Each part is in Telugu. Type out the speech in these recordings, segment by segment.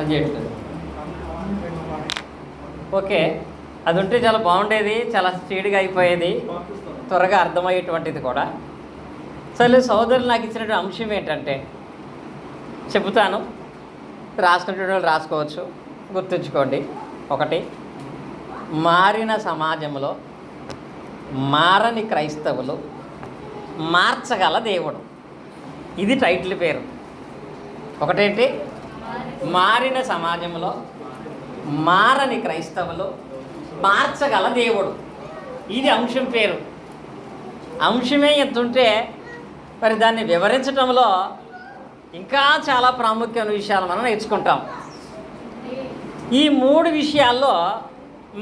అది చేయట్లేదు. ఓకే, అది ఉంటే చాలా బాగుండేది, చాలా స్పీడ్గా అయిపోయేది, త్వరగా అర్థమయ్యేటువంటిది కూడా. సరే, సోదరులు నాకు ఇచ్చినటువంటి అంశం ఏంటంటే చెబుతాను, రాసుకునే వాళ్ళు రాసుకోవచ్చు, గుర్తుంచుకోండి. ఒకటి, మారిన సమాజంలో మారని క్రైస్తవులు మార్చగల దేవుడు. ఇది టైటిల్ పేరు. ఒకటేంటి? మారిన సమాజంలో మారని క్రైస్తవులు మార్చగల దేవుడు. ఇది అంశం పేరు. అంశమే ఎంత ఉంటే మరి దాన్ని వివరించడంలో ఇంకా చాలా ప్రాముఖ్యమైన విషయాలు మనం నేర్చుకుంటాం. ఈ 3 విషయాల్లో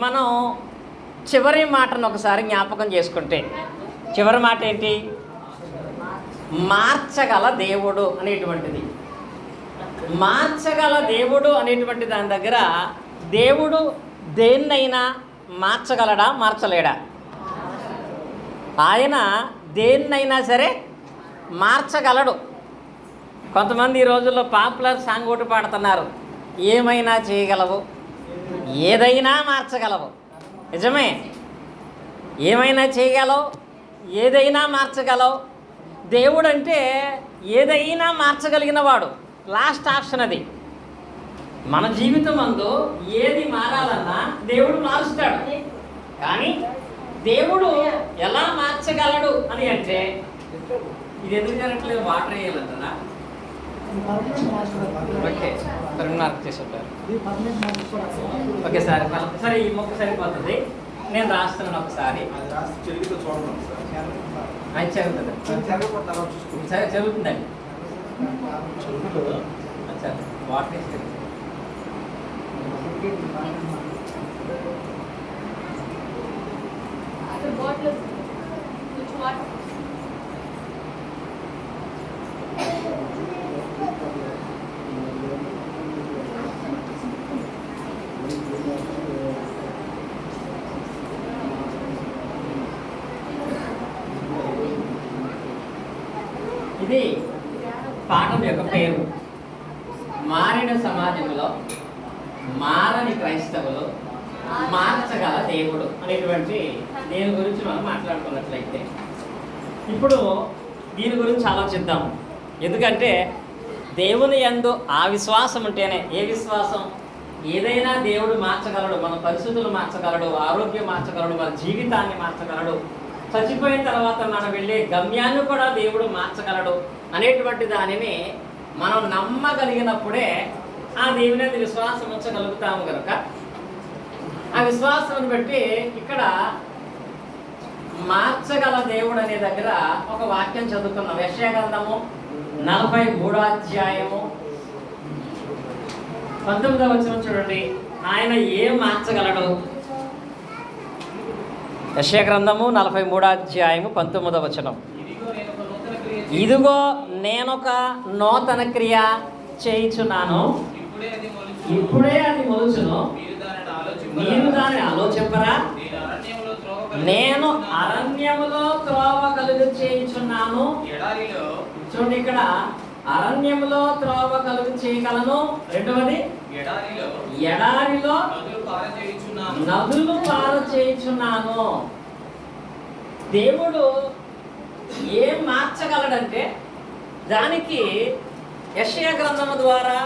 మనం చివరి మాటను ఒకసారి జ్ఞాపకం చేసుకుంటే, చివరి మాట ఏంటి? మార్చగల దేవుడు అనేటువంటిది. మార్చగల దేవుడు అనేటువంటి దాని దగ్గర దేవుడు దేన్నైనా మార్చగలడా, మార్చలేడా? ఆయన దేన్నైనా సరే మార్చగలడు. కొంతమంది ఈ రోజుల్లో పాపులర్ సాంగ్ ఒకటి పాడుతున్నారు, ఏమైనా చేయగలవు, ఏదైనా మార్చగలవు. నిజమే, ఏమైనా చేయగలవు, ఏదైనా మార్చగలవు. దేవుడు అంటే ఏదైనా మార్చగలిగిన వాడు. లాస్ట్ ఆప్షన్ అది. మన జీవితం అందు ఏది మారాలన్నా దేవుడు మారుస్తాడు. కానీ దేవుడు ఎలా మార్చగలడు అని అంటే, ఇది ఎందుకు జరగట్లేదు? వాటర్ వేయాలంటారా? ఓకే, మార్క్ చేసి ఉంటారు. ఓకే సార్, సరే ఈ మొక్క సరిపోతుంది, నేను రాస్తున్నాను ఒకసారి. అది చదువుతుంది, సరే చదువుతుందండి. వాటర్ వేస్తే ఇది పాఠం యొక్క పేరు. మారిన సమాజంలో మారని క్రైస్తవులు మార్చగల దేవుడు అనేటువంటి దీని గురించి మనం మాట్లాడుకున్నట్లయితే, ఇప్పుడు దీని గురించి ఆలోచిద్దాం. ఎందుకంటే దేవుని యందు ఆ విశ్వాసం ఉంటేనే, ఏ విశ్వాసం? ఏదైనా దేవుడు మార్చగలడు. మన పరిస్థితులు మార్చగలడు, ఆరోగ్యం మార్చగలడు, మన జీవితాన్ని మార్చగలడు, చచ్చిపోయిన తర్వాత మనం వెళ్ళే గమ్యాన్ని కూడా దేవుడు మార్చగలడు అనేటువంటి దానిని మనం నమ్మగలిగినప్పుడే ఆ దేవుని మీద విశ్వాసం ఉంచగలుగుతాము. కనుక ఆ విశ్వాసాన్ని బట్టి ఇక్కడ మార్చగల దేవుడు అనే దగ్గర ఒక వాక్యం చదువుకున్నాం. యెషయా గ్రంథము 43వ అధ్యాయము 19వ వచనం చూడండి. ఆయన ఏం మార్చగలడు? యెషయా గ్రంథము 43వ అధ్యాయము 19వ వచనం. ఇదిగో నేనొక నూతన క్రియ చేయుచున్నాను, ఇప్పుడే అది మొలుచును, మీరు దాన్ని ఆలోచింపరా? నేను అరణ్యములో త్రోవ కలుగు చేయుచున్నాను. చూడండి, ఇక్కడ అరణ్యములో త్రోవ కలుగు చేయగలను. రెండవది, ఎడారిలో నదులు పార చేయుచున్నాను. దేవుడు ఏం మార్చగలడంటే దానికి యెషయా గ్రంథము ద్వారా,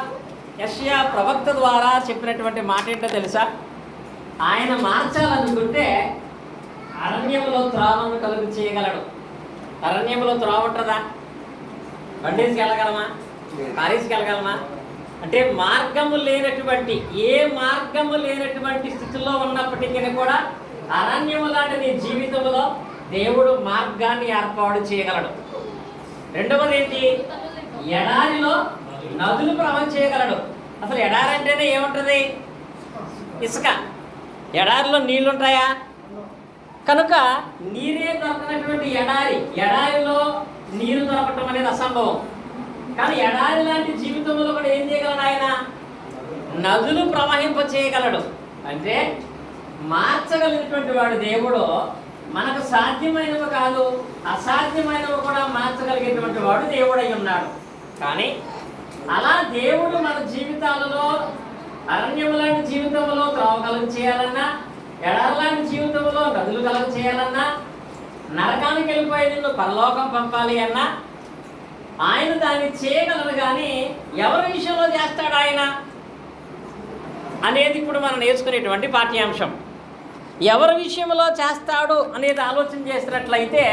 యెషయా ప్రవక్త ద్వారా చెప్పినటువంటి మాట ఏంటో తెలుసా? ఆయన మార్చాలనుకుంటే అరణ్యంలో త్రోవను కలుగు చేయగలడు. అరణ్యంలో త్రోవ ఉంటుందా? బండేసి వెళ్ళగలమా? కారేసి వెళ్ళగలమా? అంటే మార్గము లేనటువంటి, ఏ మార్గము లేనటువంటి స్థితిలో ఉన్నప్పటికీ కూడా అరణ్యము లాంటి నీ జీవితంలో దేవుడు మార్గాన్ని ఏర్పాటు చేయగలడు. రెండవది ఏంటి? ఎడారిలో నదులు ప్రవహం చేయగలడు. అసలు ఎడారి అంటేనే ఏముంటుంది? ఇసుక. ఎడారిలో నీళ్లుంటాయా? కనుక నీరే దొరకనటువంటి ఎడారిలో నీరు దొరకటం అనేది అసంభవం. కానీ ఎడారి లాంటి జీవితంలో కూడా ఏం చేయగలడు ఆయన? నదులు ప్రవహింప చేయగలడు. అంటే మార్చగలిగినటువంటి వాడు దేవుడు. మనకు సాధ్యమైనవి కాదు, అసాధ్యమైనవి కూడా మార్చగలిగేటువంటి వాడు దేవుడై ఉన్నాడు. కానీ అలా దేవుడు మన జీవితాలలో అరణ్యం లాంటి జీవితంలో త్రోవ కలుగు చేయాలన్నా, ఎడారి లాంటి జీవితంలో నదులు కలుగు చేయాలన్నా, నరకానికి వెళ్ళిపోయి నిన్ను పరలోకం పంపాలి అన్నా ఆయన దాన్ని చేయగలరు. కానీ ఎవరి విషయంలో చేస్తాడు ఆయన అనేది ఇప్పుడు మనం నేర్చుకునేటువంటి పాఠ్యాంశం. ఎవరి విషయంలో చేస్తాడు అనేది ఆలోచన చేసినట్లయితే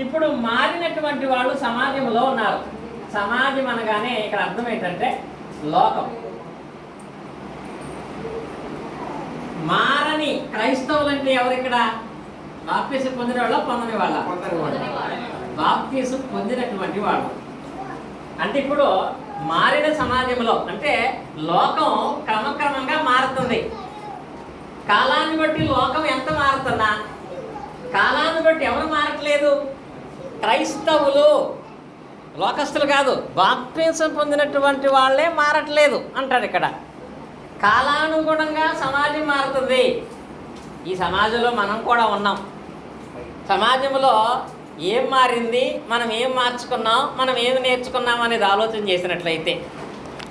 ఇప్పుడు మారినటువంటి వాళ్ళు సమాజంలో ఉన్నారు. సమాజం అనగానే ఇక్కడ అర్థం ఏంటంటే లోకం. మారని క్రైస్తవులు అంటే ఎవరు? ఇక్కడ బాప్తీసం పొందిన వాళ్ళ, పొందని వాళ్ళ? బాప్తీసం పొందినటువంటి వాళ్ళు. అంటే ఇప్పుడు మారిన సమాజంలో అంటే లోకం క్రమక్రమంగా మారుతుంది. కాలాన్ని బట్టి లోకం ఎంత మారుతున్నా కాలాన్ని బట్టి ఎవరు మారట్లేదు? క్రైస్తవులు, లోకస్తులు కాదు, బాప్తీసం పొందినటువంటి వాళ్ళే మారట్లేదు అంటారు ఇక్కడ. కాలానుగుణంగా సమాజం మారుతుంది. ఈ సమాజంలో మనం కూడా ఉన్నాం. సమాజంలో ఏం మారింది, మనం ఏం మార్చుకున్నాం, మనం ఏమి నేర్చుకున్నాం అనేది ఆలోచన చేసినట్లయితే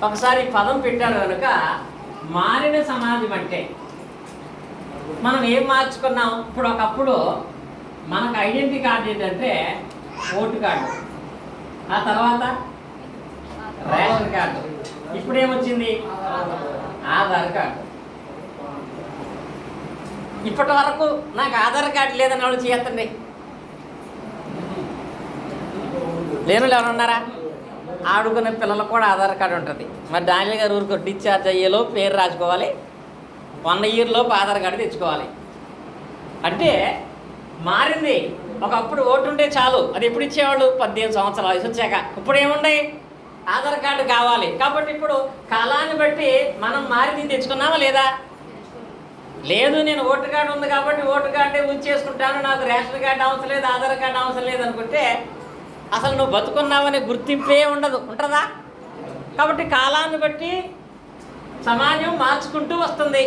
ఒకసారి పదం పెట్టారు కనుక మారిన సమాజం అంటే మనం ఏం మార్చుకున్నాం. ఇప్పుడు ఒకప్పుడు మనకు ఐడెంటిటీ కార్డు ఏంటంటే ఓటు కార్డు, ఆ తర్వాత రేషన్ కార్డు, ఇప్పుడు ఏమొచ్చింది ఆధార్ కార్డు. ఇప్పటి వరకు నాకు ఆధార్ కార్డు లేదని వాళ్ళు చేయొద్దండి. లేను ఎవరున్నారా? ఆడుకునే పిల్లలకు కూడా ఆధార్ కార్డు ఉంటుంది. మరి డానియల్ గారు ఊరికి డిశ్చార్జ్ అయ్యేలో పేరు రాసుకోవాలి, 1 ఇయర్ లోపు ఆధార్ కార్డు తెచ్చుకోవాలి. అంటే మారింది. ఒకప్పుడు ఓటు ఉంటే చాలు, అది ఎప్పుడు ఇచ్చేవాళ్ళు? 18 సంవత్సరాల వయసు వచ్చాక. ఇప్పుడు ఏముండే? ఆధార్ కార్డు కావాలి. కాబట్టి ఇప్పుడు కాలాన్ని బట్టి మనం మారింది తెచ్చుకున్నామా లేదా? లేదు, నేను ఓటు కార్డు ఉంది కాబట్టి ఓటు కార్డే ఉంచేసుకుంటాను, నాకు రేషన్ కార్డు అవసరం లేదు, ఆధార్ కార్డు అవసరం లేదు అనుకుంటే అసలు నువ్వు బతుకున్నావనే గుర్తింపే ఉండదు. ఉంటుందా? కాబట్టి కాలాన్ని బట్టి సమాజం మార్చుకుంటూ వస్తుంది.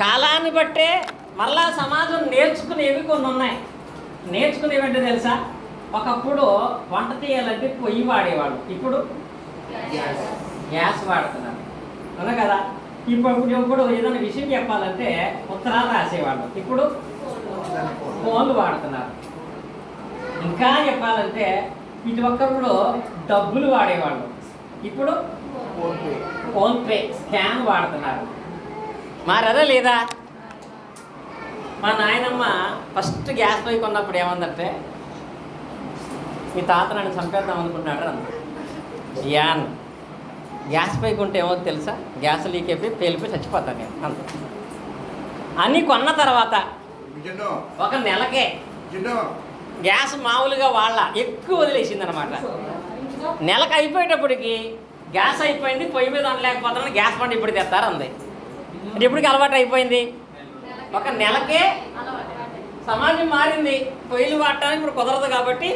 కాలాన్ని బట్టే మరలా సమాజం నేర్చుకునేవి కొన్ని ఉన్నాయి. నేర్చుకునేవి అంటే తెలుసా? ఒకప్పుడు వంట చేయాలంటే పొయ్యి వాడేవాళ్ళు, ఇప్పుడు గ్యాస్ వాడుతున్నారు. అవునా కదా? ఇప్పుడు ఏదైనా విషయం చెప్పాలంటే ఉత్తరాలు రాసేవాళ్ళు, ఇప్పుడు ఫోన్లు వాడుతున్నారు. ఇంకా చెప్పాలంటే ఇటు ఒక్కప్పుడు డబ్బులు వాడేవాళ్ళు, ఇప్పుడు ఫోన్పే స్కాన్ వాడుతున్నారు. మారదా లేదా? మా నాయనమ్మ ఫస్ట్ గ్యాస్ పొయ్యి కొన్నప్పుడు ఏమందంటే, మీ తాత నన్ను చంపేద్దాం అనుకుంటున్నాడు అంత. యాన్ గ్యాస్ పొయ్యి కొంటే ఏమో తెలుసా? గ్యాస్ లీక్ అయిపోయి పేలిపోయి చచ్చిపోతాను నేను అంత. అన్నీ కొన్న తర్వాత ఒక నెలకే గ్యాస్ మామూలుగా వాళ్ళ ఎక్కువ వదిలేసింది అనమాట. నెలకు అయిపోయేటప్పటికి గ్యాస్ అయిపోయింది, పొయ్యి మీద ఉండలేకపోతున్నాను, గ్యాస్ బండి ఇప్పుడు తెస్తారు అంది. అది ఎప్పటికి అలవాటు అయిపోయింది. ఒక నెలకే సమాజం మారింది. పొయ్యిలు వాడటానికి ఇప్పుడు కుదరదు కాబట్టి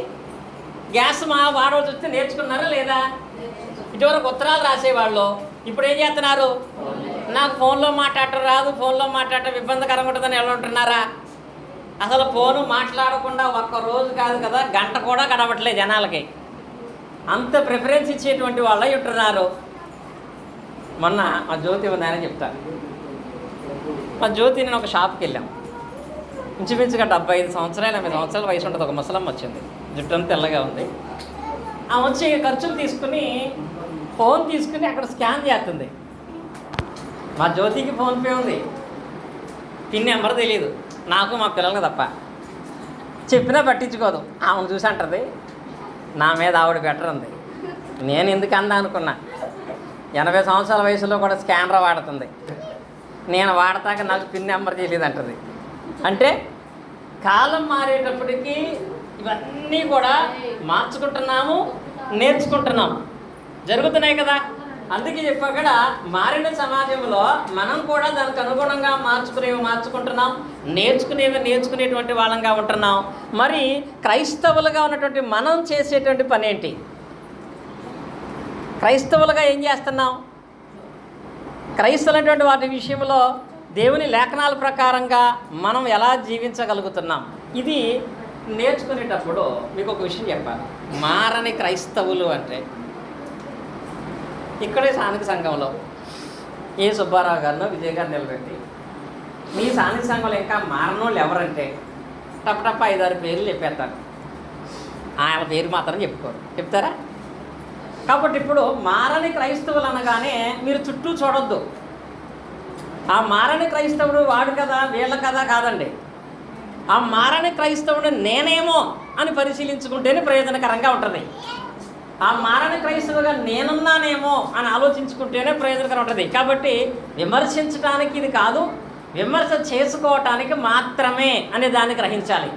గ్యాస్ వాడవలసి వస్తే నేర్చుకున్నారా లేదా? ఇటువరకు ఉత్తరాలు రాసేవాళ్ళు, ఇప్పుడు ఏం చేస్తున్నారు? నాకు ఫోన్లో మాట్లాడటం రాదు, ఫోన్లో మాట్లాడటం ఇబ్బందికరంగా ఉంటుందని ఎలా ఉంటున్నారా? అసలు ఫోను మాట్లాడకుండా ఒక్కరోజు కాదు కదా, గంట కూడా గడవట్లేదు జనాలకి. అంత ప్రిఫరెన్స్ ఇచ్చేటువంటి వాళ్ళు ఉంటున్నారు. మొన్న మా జ్యోతి ఉందని చెప్తాను. మా జ్యోతి నేను ఒక షాప్కి వెళ్ళాం. ఇంచుమించుగా 75 సంవత్సరాలు 80 సంవత్సరాల వయసు ఉంటుంది. ఒక ముసలమ్మ వచ్చింది, జుట్టు అంతా తెల్లగా ఉంది. ఆమె వచ్చి ఖర్చులు తీసుకుని ఫోన్ తీసుకుని అక్కడ స్కాన్ చేస్తుంది. మా జ్యోతికి ఫోన్పే ఉంది, పిన్ నెంబర్ తెలియదు నాకు, మా పిల్లలకి తప్ప. చెప్పినా పట్టించుకోదు. ఆమెను చూసి అంటుంది, నా మీద ఆవిడ బెటర్ ఉంది. నేను ఎందుకు అందా అనుకున్నా. 80 సంవత్సరాల వయసులో కూడా స్కానర్ వాడుతుంది. నేను వాడతాక నాకు పిన్ నెంబర్ తెలియదు అంటుంది. అంటే కాలం మారేటప్పటికీ ఇవన్నీ కూడా మార్చుకుంటున్నాము, నేర్చుకుంటున్నాము, జరుగుతున్నాయి కదా. అందుకే చెప్పాక మారిన సమాజంలో మనం కూడా దానికి అనుగుణంగా మార్చుకుంటున్నాం, నేర్చుకునేటువంటి వాళ్ళంగా ఉంటున్నాం. మరి క్రైస్తవులుగా ఉన్నటువంటి మనం చేసేటువంటి పని ఏంటి? క్రైస్తవులుగా ఏం చేస్తున్నాం? క్రైస్తవులైనటువంటి వాటి విషయంలో దేవుని లేఖనాల ప్రకారంగా మనం ఎలా జీవించగలుగుతున్నాం? ఇది నేర్చుకునేటప్పుడు మీకు ఒక విషయం చెప్పాలి. మారని క్రైస్తవులు అంటే ఇక్కడే స్థానిక సంఘంలో ఏ సుబ్బారావు గారినో విజయ్ గారు నిలబెట్టి మీ స్థానిక సంఘంలో ఇంకా మారనోళ్ళు ఎవరంటే టప్ 5-6 పేర్లు చెప్పేస్తారు. ఆయన పేరు మాత్రం చెప్పుకోరు. చెప్తారా? కాబట్టి ఇప్పుడు మారని క్రైస్తవులు అనగానే మీరు చుట్టూ చూడొద్దు. ఆ మారని క్రైస్తవుడు వాడు కదా వీళ్ళ కదా కాదండి. ఆ మారని క్రైస్తవుడు నేనేమో అని పరిశీలించుకుంటేనే ప్రయోజనకరంగా ఉంటుంది. ఆ మారని క్రైస్తవుగా నేనున్నానేమో అని ఆలోచించుకుంటేనే ప్రయోజనకరం ఉంటుంది. కాబట్టి విమర్శించడానికి ఇది కాదు, విమర్శ చేసుకోవటానికి మాత్రమే అనే దాన్ని గ్రహించాలి.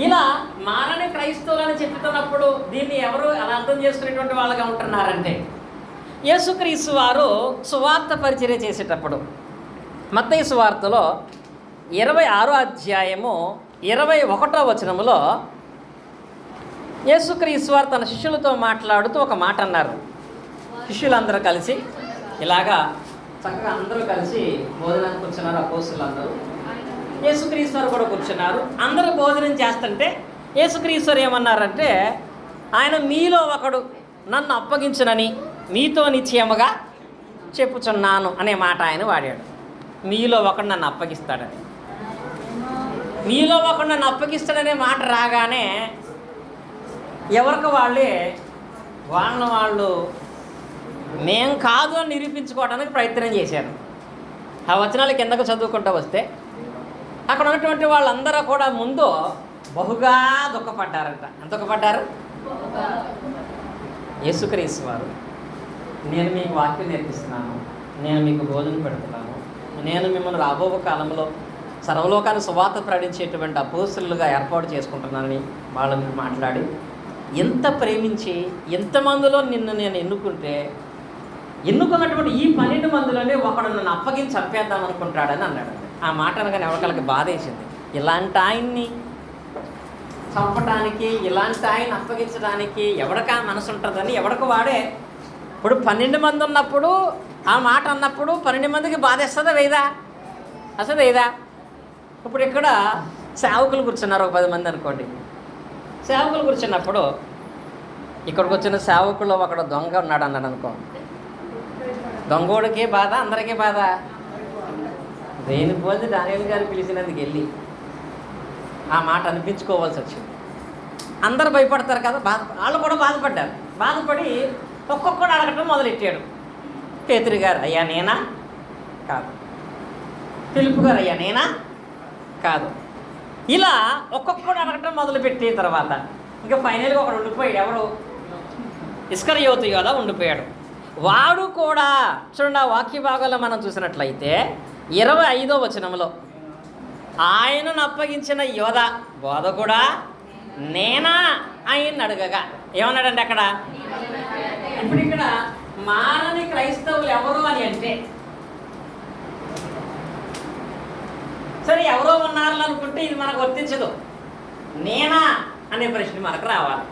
ఇలా మారని క్రైస్తవులని చెప్తున్నప్పుడు దీన్ని ఎవరు అలా అర్థం చేసుకునేటువంటి వాళ్ళగా ఉంటున్నారంటే, యేసుక్రీస్తు వారు సువార్త పరిచర్య చేసేటప్పుడు మత్తయి సువార్తలో 26వ అధ్యాయము 21వ వచనములో యేసుక్రీస్తు వారు తన శిష్యులతో మాట్లాడుతూ ఒక మాట అన్నారు. శిష్యులందరూ కలిసి ఇలాగా చక్కగా అందరూ కలిసి భోజనానికి కూర్చున్నారు. అపోస్తలులందరూ, యేసుక్రీస్తు వారు కూడా కూర్చున్నారు. అందరూ భోజనం చేస్తుంటే యేసుక్రీస్తు వారు ఏమన్నారంటే, ఆయన మీలో ఒకడు నన్ను అప్పగించునని మీతో నిశ్చయముగా చెప్పుచున్నాను అనే మాట ఆయన వాడాడు. మీలో ఒకడు నన్ను అప్పగిస్తాడని. మీలో ఒకడు నన్ను అప్పగిస్తాడనే మాట రాగానే ఎవరికి వాళ్ళు మేం కాదు అని నిరూపించుకోవడానికి ప్రయత్నం చేశారు. ఆ వచనాలు కిందకు చదువుకుంటూ వస్తే అక్కడ ఉన్నటువంటి వాళ్ళందరూ కూడా ముందు బహుగా దుఃఖపడ్డారంట. ఎంత దుఃఖపడ్డారు? యేసుక్రీస్తు వారు, నేను మీకు వాక్యం నేర్పిస్తున్నాను, నేను మీకు భోజనం పెడుతున్నాను, నేను మిమ్మల్ని రాబో కాలంలో సర్వలోకాన్ని సువార్త ప్రకటించేటువంటి అపోస్తలులుగా ఏర్పాటు చేసుకుంటున్నానని వాళ్ళు మీరు మాట్లాడి ఎంత ప్రేమించి ఎంతమందిలో నిన్ను నేను ఎన్నుకున్నటువంటి ఈ 12 మందిలోనే ఒకడు నన్ను అప్పగించి చంపేద్దాం అనుకుంటాడని అన్నాడు. ఆ మాట అనగానే ఎవరికలకి బాధ వేసింది. ఇలాంటి ఆయన్ని చంపడానికి, ఇలాంటి ఆయన అప్పగించడానికి ఎవడికా మనసు ఉంటుందని ఎవడికి వాడే. ఇప్పుడు 12 మంది ఉన్నప్పుడు ఆ మాట అన్నప్పుడు 12 మందికి బాధ వేస్తుందా వేయదా? అసలు వేయదా? ఇప్పుడు ఇక్కడ సేవకులు కూర్చున్నారు, ఒక 10 మంది అనుకోండి. సేవకులు కూర్చున్నప్పుడు ఇక్కడికి వచ్చిన సేవకులు ఒకడు దొంగ ఉన్నాడు అన్నాడు అనుకో, దొంగోడికే బాధ, అందరికీ బాధ. దేని పోతే దానియేలు గారు పిలిచినందుకు వెళ్ళి ఆ మాట అనిపించుకోవాల్సి వచ్చింది. అందరూ భయపడతారు కదా, వాళ్ళు కూడా బాధపడ్డారు. బాధపడి ఒక్కొక్కడు అడగటం మొదలెట్టాడు. పేతురు గారు, అయ్యా నేనా? కాదు. ఫిలిప్పు గారు, అయ్యా నేనా? కాదు. ఇలా ఒక్కొక్కడు అడగటం మొదలుపెట్టిన తర్వాత ఇంకా ఫైనల్గా ఒకడు ఉండిపోయాడు. ఎవరు? ఇస్కరియోతు యోధ ఉండిపోయాడు. వాడు కూడా చూడండి, ఆ వాక్య భాగంలో మనం చూసినట్లయితే 25వ వచనంలో ఆయనను అప్పగించిన యోధ బోధకుడా నేనా ఆయన్ని అడగగా ఏమన్నాడండి అక్కడ? ఇప్పుడు ఇక్కడ మారని క్రైస్తవులు ఎవరు అని అంటే, సరే ఎవరో ఉన్నారని అనుకుంటే ఇది మనకు వర్తించదు. నేనా అనే ప్రశ్న మనకు రావాలి.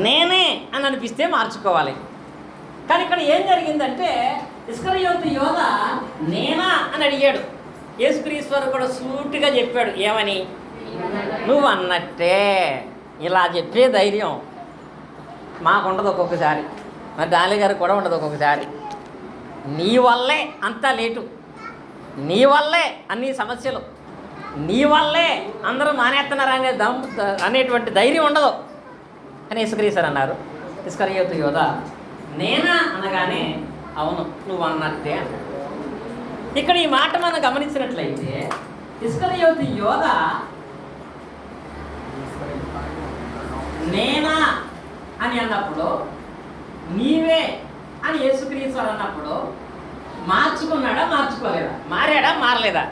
నేనే అని అనిపిస్తే మార్చుకోవాలి. కానీ ఇక్కడ ఏం జరిగిందంటే, ఇస్కరియోతు యోధ నేనా అని అడిగాడు. యేసుక్రీస్తు వారు కూడా సూటిగా చెప్పాడు. ఏమని? నువ్వు అన్నట్టే. ఇలా చెప్పే ధైర్యం మాకు ఉండదు ఒక్కొక్కసారి, మరి డాలి గారికి కూడా ఉండదు ఒక్కొక్కసారి. నీ వల్లే అంతా లేటు, నీ వల్లే అన్ని సమస్యలు, నీ వల్లే అందరూ మానేస్తున్నారు అనేటువంటి ధైర్యం ఉండదు అని యేసుక్రీస్తు అన్నారు. ఇస్కరియోతు యోధ నేనా అనగానే అవును నువ్వు అన్నట్టే అన్నాడు. ఇక్కడ ఈ మాట మనం గమనించినట్లయితే ఇస్కరియోతు యోధ నేనా అని అన్నప్పుడు, నీవే అని యేసుక్రీస్తు అన్నప్పుడు మార్చుకున్నాడా మార్చుకోలేదా? మారాడా మారలేదా?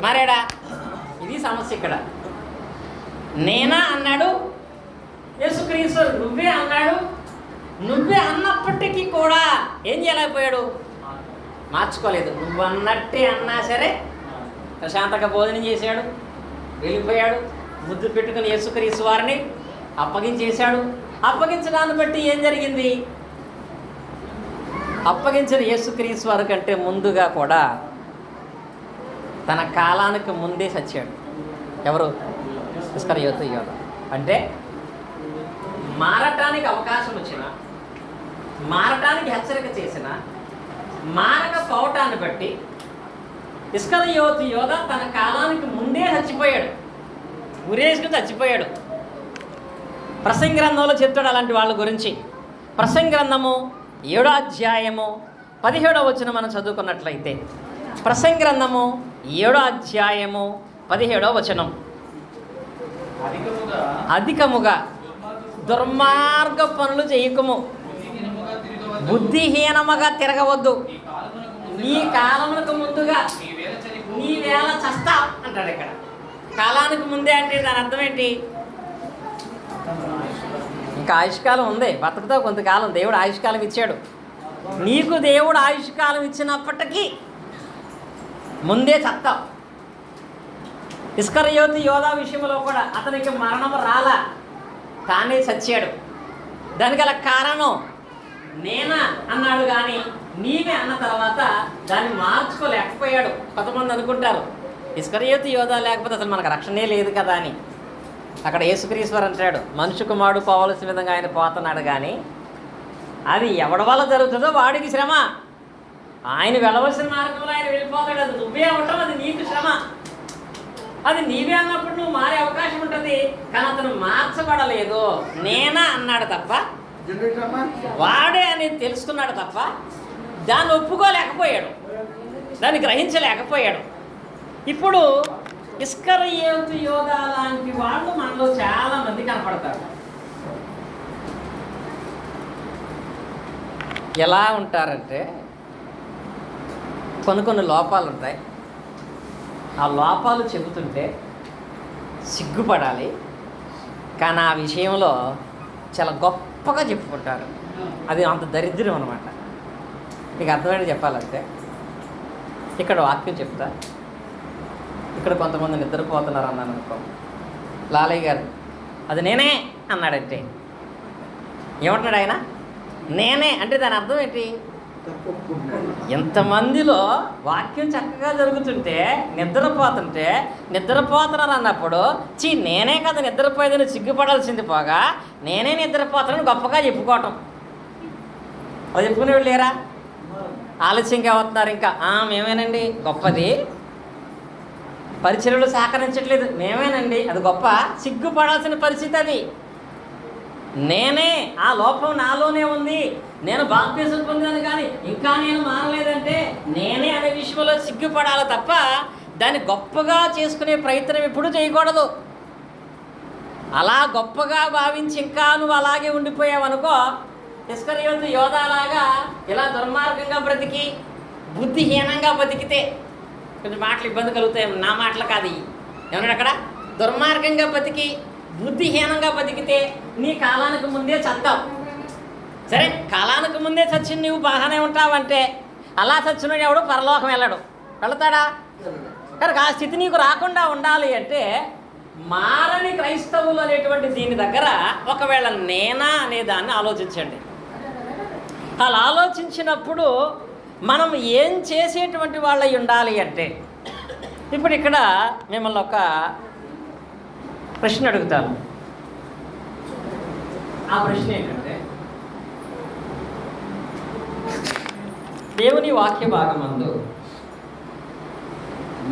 మారాడా? ఇది సమస్య ఇక్కడ. నేనా అన్నాడు యేసుక్రీస్తు, నువ్వే అన్నాడు. నువ్వే అన్నప్పటికీ కూడా ఏం చేయలేకపోయాడు? మార్చుకోలేదు. నువ్వు అన్నట్టే అన్నా సరే ప్రశాంతంగా భోజనం చేశాడు, వెళ్ళిపోయాడు. ముద్దు పెట్టుకుని యేసుక్రీస్తు వారిని అప్పగించేశాడు. అప్పగించడాన్ని బట్టి ఏం జరిగింది? అప్పగించిన యేసుక్రీస్తు వారి కంటే ముందుగా కూడా తన కాలానికి ముందే చచ్చాడు. ఎవరు? ఇస్కరియోతు యోధ. అంటే మారటానికి అవకాశం వచ్చినా, మారటానికి హెచ్చరిక చేసిన మారకపోవటాన్ని బట్టి ఇస్కరియోతు యోధ తన కాలానికి ముందే చచ్చిపోయాడు, ఉరేసుకుని చచ్చిపోయాడు. ప్రసంగి గ్రంథంలో చెప్తాడు అలాంటి వాళ్ళ గురించి. ప్రసంగి గ్రంథము 7వ అధ్యాయము 17వ వచనం మనం చదువుకున్నట్లయితే, ప్రసంగి గ్రంథము 7వ అధ్యాయము 17వ వచనం. అధికముగా దుర్మార్గ పనులు చేయకము, బుద్ధిహీనముగా తిరగవద్దు, నీ కాలములకు ముందుగా నీ వేళ చస్తా అంటాడు. ఇక్కడ కాలానికి ముందే అంటే దాని అర్థం ఏంటి? ఇంకా ఆయుష్కాలం ఉంది, బతుకుతావు కొంతకాలం. దేవుడు ఆయుష్కాలం ఇచ్చాడు నీకు. దేవుడు ఆయుష్కాలం ఇచ్చినప్పటికీ ముందే చస్తావు. ఇస్కరియోతు యోధా విషయంలో కూడా అతనికి మరణం రాలా, తానే చచ్చాడు. దానికి గల కారణం నేనా అన్నాడు కానీ నీవే అన్న తర్వాత దాన్ని మార్చుకోలేకపోయాడు. కొంతమంది అనుకుంటారు ఇస్కరియోతు యోధా లేకపోతే అసలు మనకు రక్షణే లేదు కదా అని. అక్కడ యేసుక్రీశ్వరు అంటాడు, మనుషు కుమారుడు పోవలసిన విధంగా ఆయన పోతున్నాడు, కానీ అది ఎవడి వల్ల జరుగుతుందో వాడికి శ్రమ. ఆయన వెళ్ళవలసిన మార్గంలో ఆయన వెళ్ళిపోతాడు, అది నువ్వే ఉండవు, అది నీకు శ్రమ. అది నీవే అన్నప్పుడు నువ్వు మారే అవకాశం ఉంటుంది, కానీ అతను మార్చబడలేదు. నేనా అన్నాడు తప్ప, వాడే అని తెలుసుకున్నాడు తప్ప దాన్ని ఒప్పుకోలేకపోయాడు, దాన్ని గ్రహించలేకపోయాడు. ఇప్పుడు ఇస్కరియోతు యోధా లాంటి వాళ్ళు మనలో చాలా మంది కనపడతారు. ఎలా ఉంటారంటే కొన్ని లోపాలు ఉంటాయి. ఆ లోపాలు చెబుతుంటే సిగ్గుపడాలి, కానీ ఆ విషయంలో చాలా గొప్పగా చెప్పుకుంటారు. అది అంత దరిద్రం అనమాట. మీకు అర్థమైనది చెప్పాలంటే ఇక్కడ వాక్యం చెప్తా. ఇక్కడ కొంతమంది నిద్రపోతున్నారు అన్నాను అనుకో, లాలయ్య గారు అది నేనే అన్నాడంటే ఏమంటున్నాడు ఆయన? నేనే అంటే దాని అర్థం ఏంటి? ఎంతమందిలో వాక్యం చక్కగా జరుగుతుంటే నిద్రపోతున్నారు అన్నప్పుడు నేనే కదా నిద్రపోయేదని సిగ్గుపడాల్సింది పోగా నేనే నిద్రపోతానని గొప్పగా చెప్పుకోవటం. అది చెప్పుకునేవాళ్ళు లేరా? ఆలస్యంగా అవుతున్నారు. ఇంకా మేమేనండి గొప్పది, పరిచర్యలు సహకరించట్లేదు, మేమేనండి అది గొప్ప. సిగ్గుపడాల్సిన పరిస్థితి అది. నేనే, ఆ లోపం నాలోనే ఉంది, నేను బాప్తిసం పొందాను కానీ ఇంకా నేను మారలేదంటే నేనే అనే విషయంలో సిగ్గుపడాలి తప్ప దాన్ని గొప్పగా చేసుకునే ప్రయత్నం ఎప్పుడూ చేయకూడదు. అలా గొప్పగా భావించి ఇంకా నువ్వు అలాగే ఉండిపోయావనుకో, ఇస్కరియోతు యోధాలాగా ఇలా దుర్మార్గంగా బ్రతికి బుద్ధిహీనంగా బతికితే కొంచెం మాటలు ఇబ్బంది కలుగుతాయి. నా మాటలు కాదు, ఏమన్నాడు అక్కడ? దుర్మార్గంగా బతికి బుద్ధిహీనంగా బతికితే నీ కాలానికి ముందే చస్తావు. సరే, కాలానికి ముందే చచ్చి నువ్వు బాగానే ఉంటావంటే అలా చచ్చిన ఎవడు పరలోకం వెళ్ళడు, వెళతాడా? కనుక ఆ స్థితి నీకు రాకుండా ఉండాలి అంటే మారని క్రైస్తవులు అనేటువంటి దీని దగ్గర ఒకవేళ నేనా అనే దాన్ని ఆలోచించండి. అలా ఆలోచించినప్పుడు మనం ఏం చేసేటువంటి వాళ్ళై ఉండాలి అంటే, ఇప్పుడు ఇక్కడ మిమ్మల్ని ఒక ప్రశ్న అడుగుతాను. ఆ ప్రశ్న ఏంటంటే, దేవుని వాక్య భాగమందు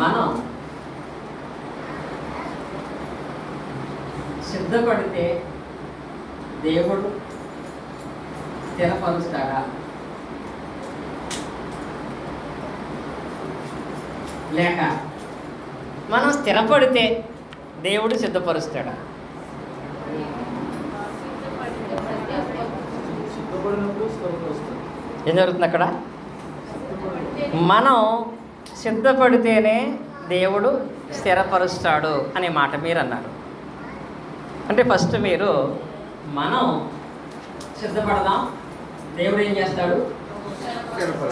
మనం సిద్ధపడితే దేవుడు స్థిరపరుస్తాడా, లేక మనం స్థిరపడితే దేవుడు సిద్ధపరుస్తాడా? ఏం జరుగుతుంది అక్కడ? మనం సిద్ధపడితేనే దేవుడు స్థిరపరుస్తాడు అనే మాట మీరు అన్నారు. అంటే ఫస్ట్ మీరు మనం సిద్ధపడదాం, దేవుడు ఏం చేస్తాడు?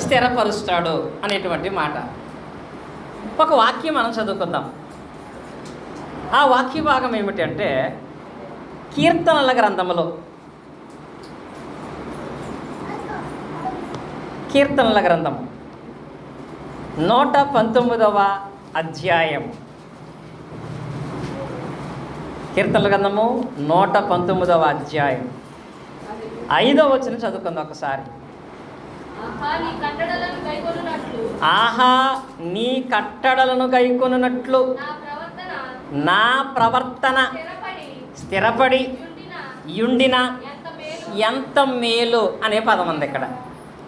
స్థిరపరుస్తాడు అనేటువంటి మాట. ఒక వాక్యం మనం చదువుకుందాం. ఆ వాక్య భాగం ఏమిటంటే కీర్తనల గ్రంథంలో, కీర్తనల గ్రంథం 119వ అధ్యాయం. కీర్తనల గ్రంథము 119వ అధ్యాయం 5వ వచనం చదువుకుందాం ఒకసారి. ఆహా నీ కట్టడలను గైకొనున్నట్లు నా ప్రవర్తన స్థిరపడి యుండిన ఎంత మేలు అనే పదం ఉంది ఇక్కడ.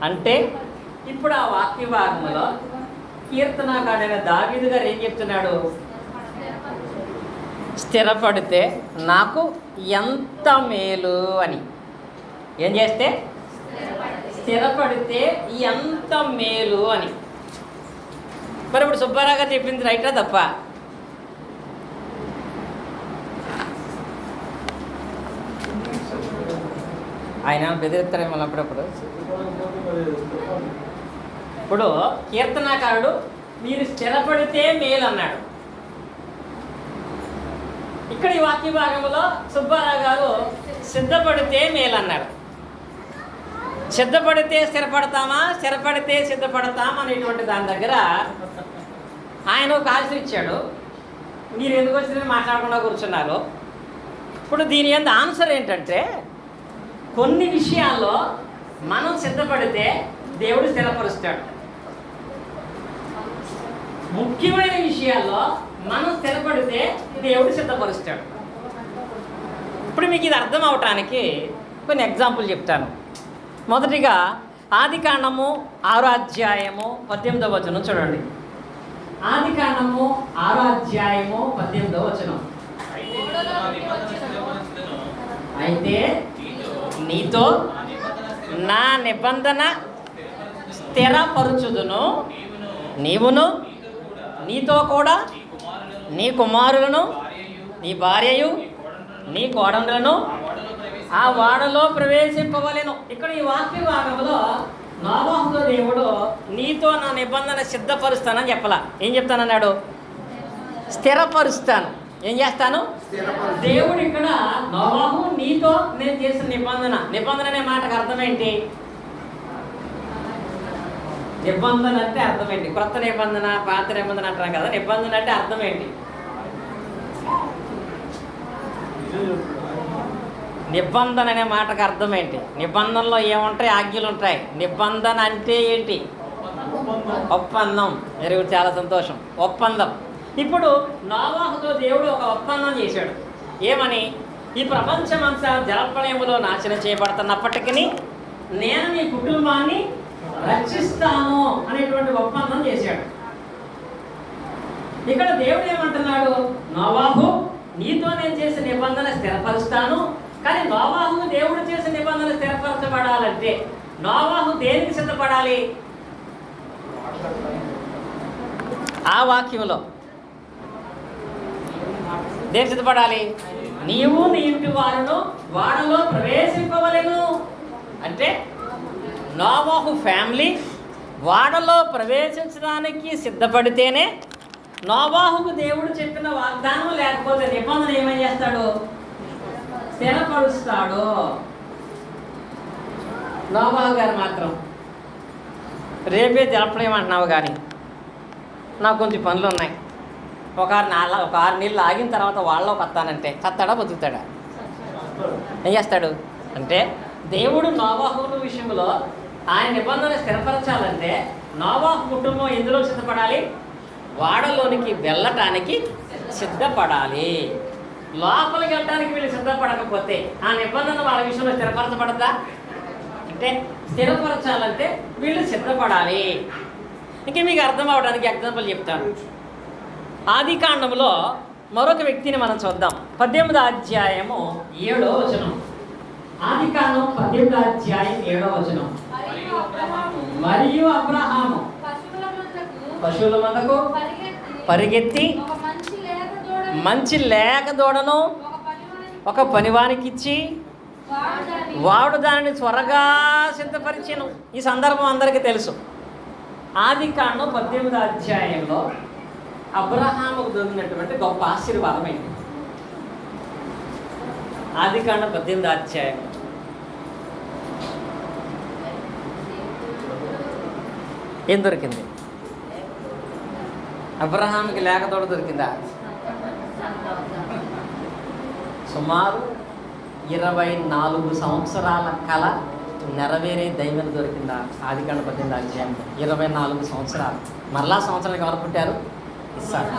అంటే ఇప్పుడు ఆ వాక్య భాగంలో కీర్తనకారుడైన దావీదు గారు ఏం చెప్తున్నాడు? స్థిరపడితే నాకు ఎంత మేలు అని. ఏం చేస్తే? స్థిరపడితే ఎంత మేలు అని. మరి ఇప్పుడు సుబ్బారావు గారు చెప్పింది రైటా తప్ప? ఆయన బెదిరిస్తారేమో అప్పుడప్పుడు. ఇప్పుడు కీర్తనాకారుడు మీరు స్థిరపడితే మేలు అన్నాడు. ఇక్కడ ఈ వాక్య భాగంలో సుబ్బారావు గారు సిద్ధపడితే మేలు అన్నాడు. సిద్ధపడితే స్థిరపడతామా, స్థిరపడితే సిద్ధపడతామా అనేటువంటి దాని దగ్గర ఆయన ఒక ఆన్సర్ ఇచ్చాడు. మీరు ఎందుకు వచ్చిన మాట్లాడకుండా కూర్చున్నారు. ఇప్పుడు దీని యొక్క ఆన్సర్ ఏంటంటే, కొన్ని విషయాల్లో మనం సిద్ధపడితే దేవుడు స్థిరపరుస్తాడు. ముఖ్యమైన విషయాల్లో మనం స్థిరపడితే దేవుడు సిద్ధపరుస్తాడు. ఇప్పుడు మీకు ఇది అర్థం అవటానికి కొన్ని ఎగ్జాంపుల్ చెప్తాను. మొదటిగా ఆదికాండము 6వ అధ్యాయము 18వ వచనం చూడండి. ఆదికాండము 6వ అధ్యాయము 18వ వచనం. అయితే నీతో నా నిబంధన స్థిరపరచుదును, నీవును నీతో కూడా నీ కుమారులను నీ భార్యయు నీ కోడళ్ళను ఆ వాడలో ప్రవేశింపవలెను. ఇక్కడ ఈ వాక్య భాగంలో నోవహుతో దేవుడు నీతో నా నిబంధన సిద్ధపరుస్తానని చెప్పలా. ఏం చెప్తానన్నాడు? స్థిరపరుస్తాను. ఏం చేస్తాను? దేవుడు ఇక్కడ నోవహు నీతో నేను చేసిన నిబంధన అనే మాటకు అర్థం ఏంటి? నిబంధన అంటే అర్థం ఏంటి? కొత్త నిబంధన పాత నిబంధన అంటాం కదా. నిబంధన అంటే అర్థం ఏంటి? నిబంధన అనే మాటకు అర్థం ఏంటి? నిబంధనలో ఏముంటాయి? ఆజ్ఞలు ఉంటాయి. నిబంధన అంటే ఏంటి? ఒప్పందం. మీరు చాలా సంతోషం. ఒప్పందం. ఇప్పుడు నోవహుతో దేవుడు ఒక ఒప్పందం చేశాడు. ఏమని? ఈ ప్రపంచమంతా జలప్రళయములో నాశనం చేయబడుతున్నప్పటికీ నేను నీ కుటుంబాన్ని రక్షిస్తాను అనేటువంటి ఒప్పందం చేశాడు. ఇక్కడ దేవుడు ఏమంటున్నాడు? నోవహు నీతో నేను చేసిన నిబంధన స్థిరపరుస్తాను. కానీ నోవహు దేవుడు చేసిన నిబంధన స్థిరపరచబడాలంటే నోవహు దేనికి సిద్ధపడాలి? ఆ వాక్యంలో దేనికి సిద్ధపడాలి? నీవు నీ ఇంటి వారును వాడలో ప్రవేశింపవలెను. అంటే నోవహు ఫ్యామిలీ వాడలో ప్రవేశించడానికి సిద్ధపడితేనే నోవహుకు దేవుడు చెప్పిన వాగ్దానం లేకపోతే నిబంధన ఏమని చేస్తాడు? స్థిరపరుస్తాడు. నోవహు గారు మాత్రం రేపే జలప్రళయం అంటున్నావు కానీ నాకు కొంచెం పనులు ఉన్నాయి, ఒక 6 నెలలు ఆగిన తర్వాత వాళ్ళలోకి వస్తానంటే చస్తాడా బతుకుతాడా? ఏం చేస్తాడు? అంటే దేవుడు నోవహు విషయంలో ఆయన నిబంధన స్థిరపరచాలంటే నోవహు కుటుంబం ఎందులో సిద్ధపడాలి? వాడలోనికి వెళ్ళటానికి సిద్ధపడాలి. లోపలికి వెళ్ళడానికి వీళ్ళు సిద్ధపడకపోతే ఆ నిబంధన వాళ్ళ విషయంలో స్థిరపరచబడదా? అంటే స్థిరపరచాలంటే వీళ్ళు సిద్ధపడాలి. ఇంక మీకు అర్థం అవడానికి ఎగ్జాంపుల్ చెప్తాను. ఆదికాండంలో మరొక వ్యక్తిని మనం చూద్దాం. 18వ అధ్యాయము 7వ వచనం. ఆదికాండం 18వ అధ్యాయం 7వ వచనం. మరియు అబ్రహాము పశువుల మందకు పరిగెత్తి మంచి లేక దూడను ఒక పనివానికి ఇచ్చి వాడు దానిని త్వరగా సిద్ధపరిచెను. ఈ సందర్భం అందరికీ తెలుసు. ఆదికాండం 18వ అధ్యాయంలో అబ్రహాముకు దొరికినటువంటి గొప్ప ఆశీర్వాదం ఏంటి? ఆదికాండం 18వ అధ్యాయం ఏం దొరికింది? అబ్రహాంకి లేక తోడ దొరికిందా? సుమారు 24 సంవత్సరాల కళ నెరవేరే దైవం దొరికిందా? ఆదికాండ 18 అధ్యాయంలో 24 సంవత్సరాలు. మరలా సంవత్సరానికి ఎవరు పుట్టారు? ఇస్సాకు.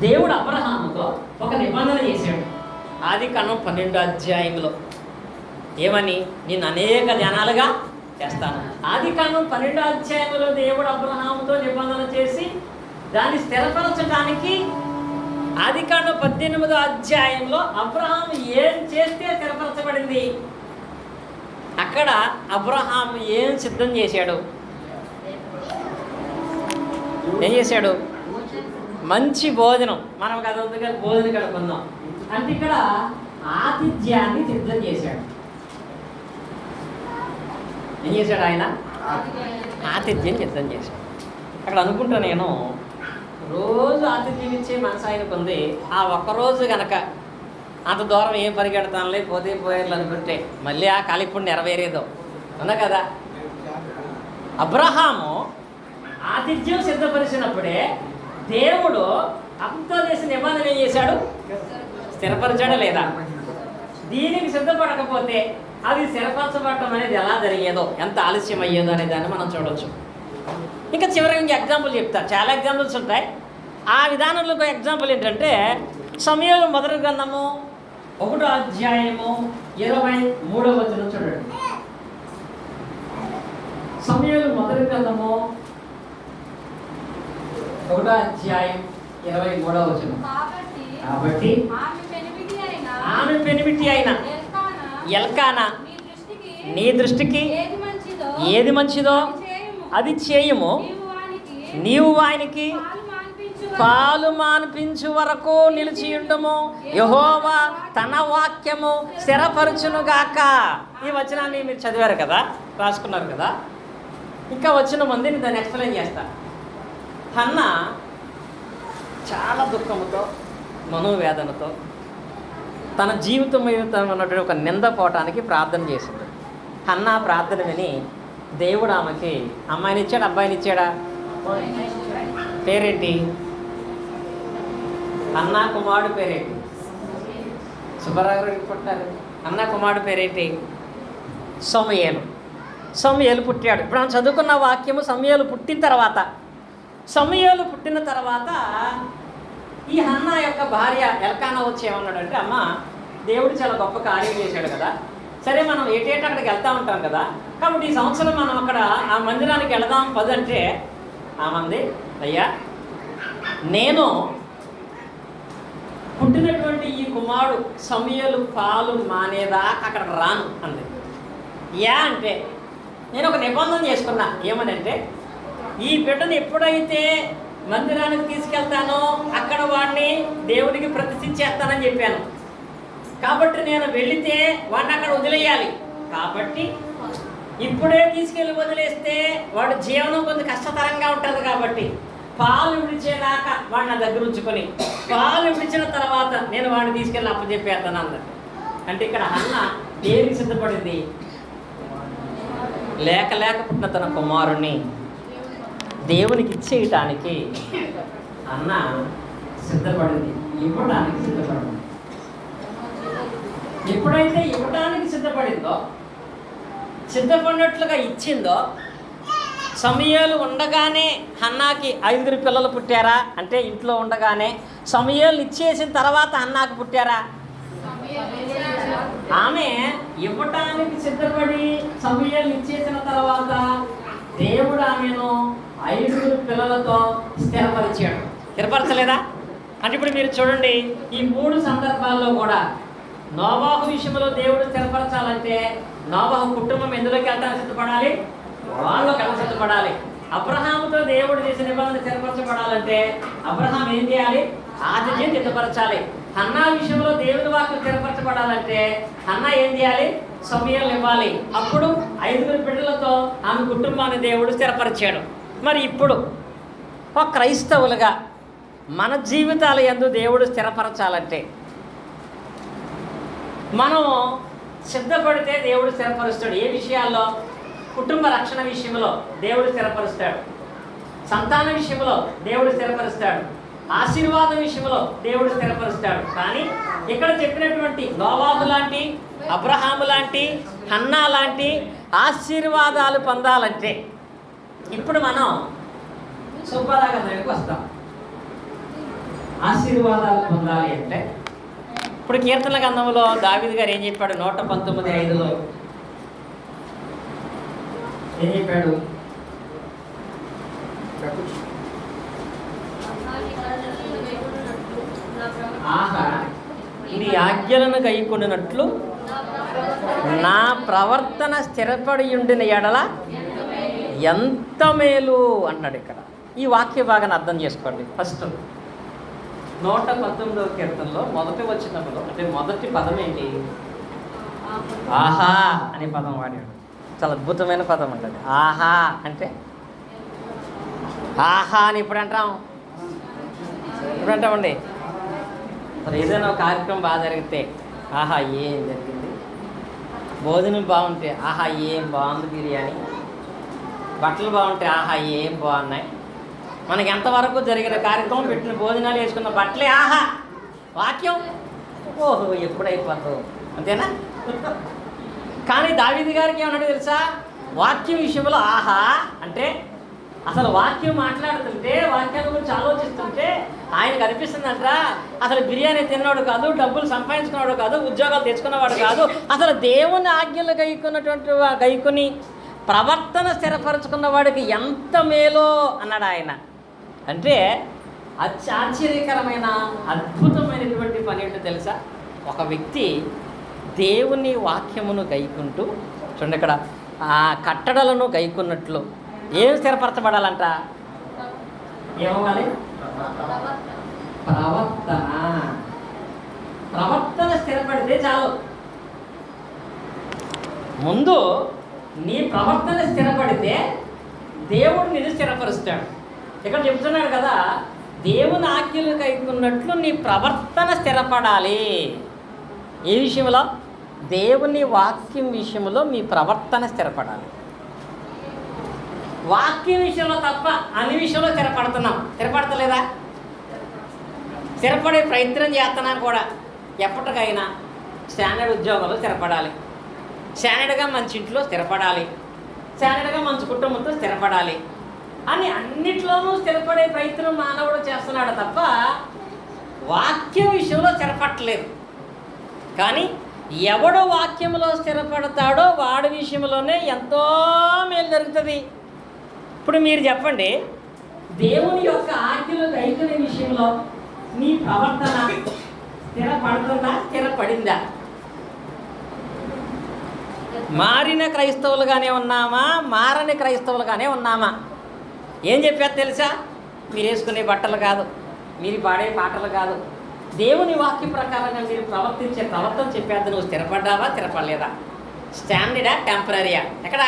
దేవుడు అబ్రహాముతో ఒక నిబంధన చేశాడు ఆదికాండం 12 అధ్యాయంలో. ఏమని? నేను అనేక జనాలుగా చేస్తాను. ఆదికాండం 12 అధ్యాయంలో దేవుడు అబ్రహాముతో నిబంధన చేసి దాన్ని స్థిరపరచడానికి ఆదికాండం 18 అధ్యాయంలో అబ్రహాము ఏం చేస్తే స్థిరపరచబడింది? అక్కడ అబ్రహాము ఏం సిద్ధం చేశాడు? ఏం చేశాడు? మంచి భోజనం. మనం కదా భోజనం కడుపుకుందాం అంటే ఇక్కడ ఆతిథ్యాన్ని సిద్ధం చేశాడు. ఏం చేశాడు ఆయన? ఆతిథ్యం సిద్ధం చేశాడు. అక్కడ అనుకుంటా నేను, రోజు ఆతిథ్యం ఇచ్చే మనసు ఆయనకు ఉంది. ఆ ఒక్కరోజు కనుక అంత దూరం ఏం పరిగెడతానులే, పోతే పోయేట్లు అనుకుంటే మళ్ళీ ఆ కాలం ఇప్పుడు నెరవేరేదో ఉన్నా కదా. అబ్రహాము ఆతిథ్యం సిద్ధపరిచినప్పుడే దేవుడు అంతా చేసిన నిబంధన ఏం చేశాడు? స్థిరపరిచాడా లేదా? దీనికి సిద్ధపడకపోతే అది స్థిరపరచబడటం అనేది ఎలా జరిగేదో, ఎంత ఆలస్యం అయ్యేదో అనే దాన్ని మనం చూడవచ్చు. ఇంకా చివరికి ఇంక ఎగ్జాంపుల్ చెప్తా. చాలా ఎగ్జాంపుల్స్ ఉంటాయి. ఆ విధానంలో ఒక ఎగ్జాంపుల్ ఏంటంటే సమూయేలు మొదటి గ్రంథము 1వ అధ్యాయము 23వ వచనం చూడండి. సమూయేలు మొదటి గ్రంథము 1వ అధ్యాయం 23వ వచనం. కాబట్టి ఆమె పెనిమిటి అయిన ఎల్కానా నీ దృష్టికి ఏది మంచిదో అది చేయము. నీవు వానికి పాలు మాన్పించు వరకు నిలిచి ఉండము. యెహోవా తన వాక్యము స్థిరపరచునుగాక. ఈ వచనాన్ని మీరు చదివారు కదా, రాసుకున్నారు కదా. ఇంకా వచ్చిన మంది నేను దాన్ని ఎక్స్ప్లెయిన్ చేస్తా. హన్నా చాలా దుఃఖముతో, మనోవేదనతో తన జీవితం మీద ఉన్నటువంటి ఒక నింద పోవటానికి ప్రార్థన చేసింది. హన్నా ప్రార్థన విని దేవుడు ఆమెకి అమ్మాయిని ఇచ్చాడు, అబ్బాయిని ఇచ్చాడా? పేరేంటి? అన్నా కుమారుడు పేరేంటి? సుబ్బారావు పుట్టారు. అన్నా కుమారుడు పేరేంటి? సమూయేలు. సమూయేలు పుట్టాడు. ఇప్పుడు మనం చదువుకున్న వాక్యము సమూయేలు పుట్టిన తర్వాత ఈ హన్నా యొక్క భార్య ఎల్కానా వచ్చి ఏమన్నాడంటే, అమ్మ దేవుడు చాలా గొప్ప కార్యం చేశాడు కదా, సరే మనం ఏటేటా అక్కడికి వెళ్తూ ఉంటాం కదా, కాబట్టి ఈ సంవత్సరం మనం అక్కడ ఆ మందిరానికి వెళదాం పదంటే ఆమంది, అయ్యా నేను పుట్టినటువంటి ఈ కుమారుడు సమూయేలు పాలు మానేదాకా అక్కడ రాను అంది. అంటే నేను ఒక నిబంధన చేసుకున్నా. ఏమనంటే ఈ బిడ్డను ఎప్పుడైతే మందిరానికి తీసుకెళ్తానో అక్కడ వాడిని దేవుడికి ప్రతిష్ఠించేస్తానని చెప్పాను. కాబట్టి నేను వెళితే వాడిని అక్కడ వదిలేయాలి. కాబట్టి ఇప్పుడే తీసుకెళ్ళి వదిలేస్తే వాడు జీవనం కొంచెం కష్టతరంగా ఉంటుంది. కాబట్టి పాలు విడిచేదాకా వాడిని నా దగ్గర ఉంచుకొని, పాలు విడిచిన తర్వాత నేను వాడిని తీసుకెళ్ళి అప్పచెప్పేస్తాను అన్నట్టు. అంటే ఇక్కడ హన్నా దేనికి సిద్ధపడింది? లేక పుట్టిన తన కుమారుణ్ణి దేవునికి ఇచ్చేయటానికి అన్న సిద్ధపడింది, ఇవ్వడానికి సిద్ధపడింది. ఎప్పుడైతే ఇవ్వడానికి సిద్ధపడినట్లుగా ఇచ్చిందో, సమూయేలు ఉండగానే హన్నాకి 5 పిల్లలు పుట్టారా అంటే ఇంట్లో ఉండగానే? సమూయేలు ఇచ్చేసిన తర్వాత హన్నాకి పుట్టారా? ఆమె ఇవ్వటానికి సిద్ధపడి సమూయేలు ఇచ్చేసిన తర్వాత దేవుడు ఆమెను 5 పిల్లలతో స్థిరపరిచాడు. స్థిరపరచలేదా? అంటే ఇప్పుడు మీరు చూడండి, ఈ 3 సందర్భాల్లో కూడా నోవాహు విషయంలో దేవుడు స్థిరపరచాలంటే నోవాహు కుటుంబం ఎందులోకి వెళ్ళడానికి సిద్ధపడాలి? వాళ్ళకి వెళ్ళ సిద్ధపడాలి. అబ్రహాముతో దేవుడు చేసిన నిబంధన స్థిరపరచబడాలంటే అబ్రహాం ఏం చేయాలి? ఆతిథ్యం సిద్ధపరచాలి. హన్నా విషయంలో దేవుని వాక్యం స్థిరపరచబడాలంటే హన్నా ఏం చేయాలి? సమూయేలు ఇవ్వాలి. అప్పుడు 5 బిడ్డలతో ఆమె కుటుంబాన్ని దేవుడు స్థిరపరిచాడు. మరి ఇప్పుడు ఒక క్రైస్తవులుగా మన జీవితాల యందు దేవుడు స్థిరపరచాలంటే మనం సిద్ధపడితే దేవుడు స్థిరపరుస్తాడు. ఏ విషయాల్లో? కుటుంబ రక్షణ విషయంలో దేవుడు స్థిరపరుస్తాడు, సంతాన విషయంలో దేవుడు స్థిరపరుస్తాడు, ఆశీర్వాదం విషయంలో దేవుడు స్థిరపరుస్తాడు. కానీ ఇక్కడ చెప్పినటువంటి నోవాహు లాంటి, అబ్రహాము లాంటి, హన్నా లాంటి ఆశీర్వాదాలు పొందాలంటే ఇప్పుడు మనం సుబ్బరాగం దగ్గరికి వస్తాం. ఆశీర్వాదాలు పొందాలి అంటే ఇప్పుడు కీర్తనల గ్రంథంలో దావీదు గారు ఏం చెప్పాడు? 119:5 ఏం చెప్పాడు? ఆహా, నీ ఆజ్ఞలను గైకొనినట్లు నా ప్రవర్తన స్థిరపడి ఉండిన ఎడల ఎంత మేలు అన్నాడు. ఇక్కడ ఈ వాక్య భాగాన్ని అర్థం చేసుకోండి. ఫస్ట్ 119వ కీర్తనలో మొదటి వచనంలో, అంటే మొదటి పదం ఏంటి? ఆహా అనే పదం వాడాడు. చాలా అద్భుతమైన పదం ఉంటుంది. ఆహా అంటే, ఆహా అని ఇప్పుడు అంటామండి. మరి ఏదైనా ఒక కార్యక్రమం బాగా జరిగితే ఆహా ఏం జరిగింది, భోజనం బాగుంటే ఆహా ఏం బాగుంది బిర్యానీ, బట్టలు బాగుంటే ఆహా ఏం బాగున్నాయి. మనకి ఎంతవరకు జరిగిన కార్యక్రమం, పెట్టిన భోజనాలు, వేసుకున్న బట్టలే ఆహా. వాక్యం ఓహో ఎప్పుడైపోతావు, అంతేనా? కానీ దావీదు గారికి ఏమన్నాడు తెలుసా? వాక్యం విషయంలో ఆహా అంటే అసలు వాక్యం మాట్లాడుతుంటే, వాక్యాల గురించి ఆలోచిస్తుంటే ఆయనకు అనిపిస్తుందంట అసలు బిర్యానీ తిన్నవాడు కాదు, డబ్బులు సంపాదించుకున్నాడు కాదు, ఉద్యోగాలు తెచ్చుకున్నవాడు కాదు, అసలు దేవుని ఆజ్ఞలు గైకొని ప్రవర్తన స్థిరపరచుకున్న వాడికి ఎంత మేలో అన్నాడు ఆయన. అంటే ఆశ్చర్యకరమైన అద్భుతమైనటువంటి పని ఏంటో తెలుసా? ఒక వ్యక్తి దేవుని వాక్యమును గైకుంటూ, చూడండి ఇక్కడ ఆ కట్టడలను గైకున్నట్లు ఏం స్థిరపరచబడాలంట? ఏమవ్వాలి? ప్రవర్తన స్థిరపడితే చాలు. ముందు నీ ప్రవర్తన స్థిరపడితే దేవుడు నిన్ను స్థిరపరుస్తాడు. ఇక్కడ చెప్తున్నాడు కదా, దేవుని ఆజ్ఞలు కైకున్నట్లు నీ ప్రవర్తన స్థిరపడాలి. ఏ విషయంలో? దేవుని వాక్యం విషయంలో మీ ప్రవర్తన స్థిరపడాలి. వాక్యం విషయంలో తప్ప అన్ని విషయంలో స్థిరపడతలేదా? స్థిరపడే ప్రయత్నం చేస్తున్నాను కూడా. ఎప్పటికైనా స్టాండర్డ్ ఉద్యోగంలో స్థిరపడాలి, స్టాండర్డ్గా మంచి ఇంట్లో స్థిరపడాలి, స్టాండర్డ్గా మంచి కుటుంబంతో స్థిరపడాలి అని అన్నిట్లోనూ స్థిరపడే ప్రయత్నం మానవుడు చేస్తున్నాడు తప్ప వాక్యం విషయంలో స్థిరపడలేదు. కానీ ఎవడు వాక్యంలో స్థిరపడతాడో వాడి విషయంలోనే ఎంతో మేలు జరుగుతుంది. ఇప్పుడు మీరు చెప్పండి, దేవుని యొక్క ఆజ్ఞలు గైకొనే విషయంలో నీ ప్రవర్తన స్థిరపడుతుందా, స్థిరపడిందా? మారిన క్రైస్తవులుగానే ఉన్నామా, మారని క్రైస్తవులుగానే ఉన్నామా? ఏం చెప్పారు తెలుసా? మీరు వేసుకునే బట్టలు కాదు, మీరు పాడే పాటలు కాదు, దేవుని వాక్య ప్రకారంగా మీరు ప్రవర్తించే ప్రవర్తన చెప్పేది. నువ్వు స్థిరపడ్డావా, స్థిరపడలేదా? స్టాండర్డా, టెంపరీయా? ఎక్కడ?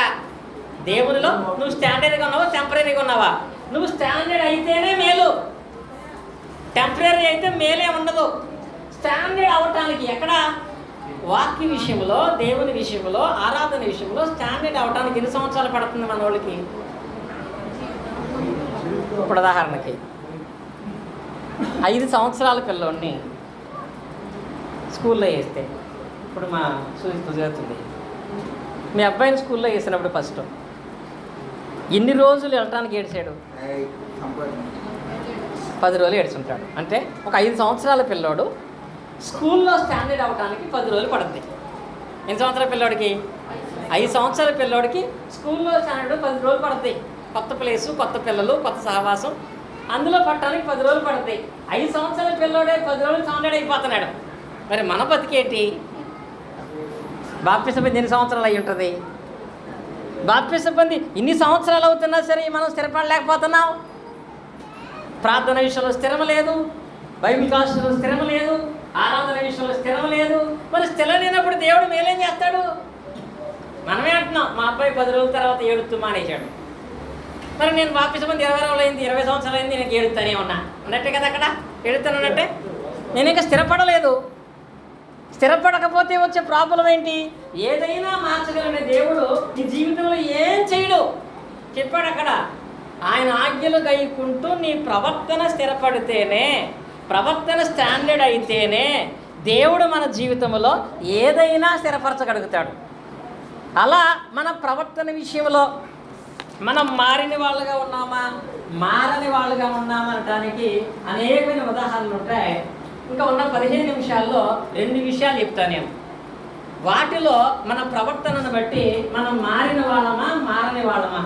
దేవునిలో నువ్వు స్టాండర్డ్గా ఉన్నావా, టెంపరీగా ఉన్నావా? నువ్వు స్టాండర్డ్ అయితేనే మేలు, టెంపరీ అయితే మేలే ఉండదు. స్టాండర్డ్ అవటానికి ఎక్కడ? వాక్య విషయంలో, దేవుని విషయంలో, ఆరాధన విషయంలో స్టాండర్డ్ అవటానికి ఎన్ని సంవత్సరాలు పడుతుంది మన వాళ్ళకి? ఇప్పుడు ఉదాహరణకి 5 సంవత్సరాల పిల్లోడిని స్కూల్లో వేస్తే, ఇప్పుడు మా సుజాతుంది మీ అబ్బాయిని స్కూల్లో వేసినప్పుడు ఫస్ట్ ఎన్ని రోజులు వెళ్ళటానికి ఏడ్చాడు? 10 రోజులు ఏడ్చుంటాడు. అంటే ఒక 5 సంవత్సరాల పిల్లోడు స్కూల్లో స్టాండర్డ్ అవ్వడానికి 10 రోజులు పడుతుంది. ఎన్ని సంవత్సరాల పిల్లోడికి? 5 సంవత్సరాల పిల్లోడికి స్కూల్లో స్టాండర్డ్ 10 రోజులు పడుతుంది. కొత్త ప్లేసు, కొత్త పిల్లలు, కొత్త సహవాసం, అందులో పట్టడానికి 10 రోజులు పడుతుంది. 5 సంవత్సరాల పిల్లోడే 10 రోజులు స్టాండర్డ్ అయిపోతున్నాడు. మరి మన బతికేంటి? బాప్తిసం పొంది ఎన్ని సంవత్సరాలు అయి ఉంటుంది? బాప్తిసం పొంది ఇన్ని సంవత్సరాలు అవుతున్నా సరే మనం స్థిరపడలేకపోతున్నాం. ప్రార్థన విషయంలో స్థిరం లేదు, బైబిల్ క్లాసులో స్థిరం లేదు, ఆరాధన విషయంలో స్థిరం లేదు. మరి స్థిరం లేనప్పుడు దేవుడు మేలేం చేస్తాడు? మనమే అంటున్నాం, మా అబ్బాయి 10 రోజుల తర్వాత ఏడుతూ మానేశాడు. మరి నేను బాప్తిసం పొంది 20 రోజులు అయింది, 20 సంవత్సరాలు అయింది, నేను ఏడుతానే ఉన్నా అన్నట్టే కదా. అక్కడ ఏడుతానన్నట్టే. నేను ఇంకా స్థిరపడలేదు. స్థిరపడకపోతే వచ్చే ప్రాబ్లం ఏంటి? ఏదైనా మార్చగలిగిన దేవుడు నీ జీవితంలో ఏం చేయడు చెప్పాడు. అక్కడ ఆయన ఆజ్ఞలు గైకుంటూ నీ ప్రవర్తన స్థిరపడితేనే, ప్రవర్తన స్టాండర్డ్ అయితేనే దేవుడు మన జీవితంలో ఏదైనా స్థిరపరచగలుగుతాడు. అలా మన ప్రవర్తన విషయంలో మనం మారిన వాళ్ళుగా ఉన్నామా, మారని వాళ్ళుగా ఉన్నామా అనడానికి అనేకమైన ఉదాహరణలు ఉంటాయి. ఇంకా ఉన్న 15 నిమిషాల్లో 2 విషయాలు చెప్తాను నేను. వాటిలో మన ప్రవర్తనను బట్టి మనం మారిన వాళ్ళమా, మారని వాళ్ళమా,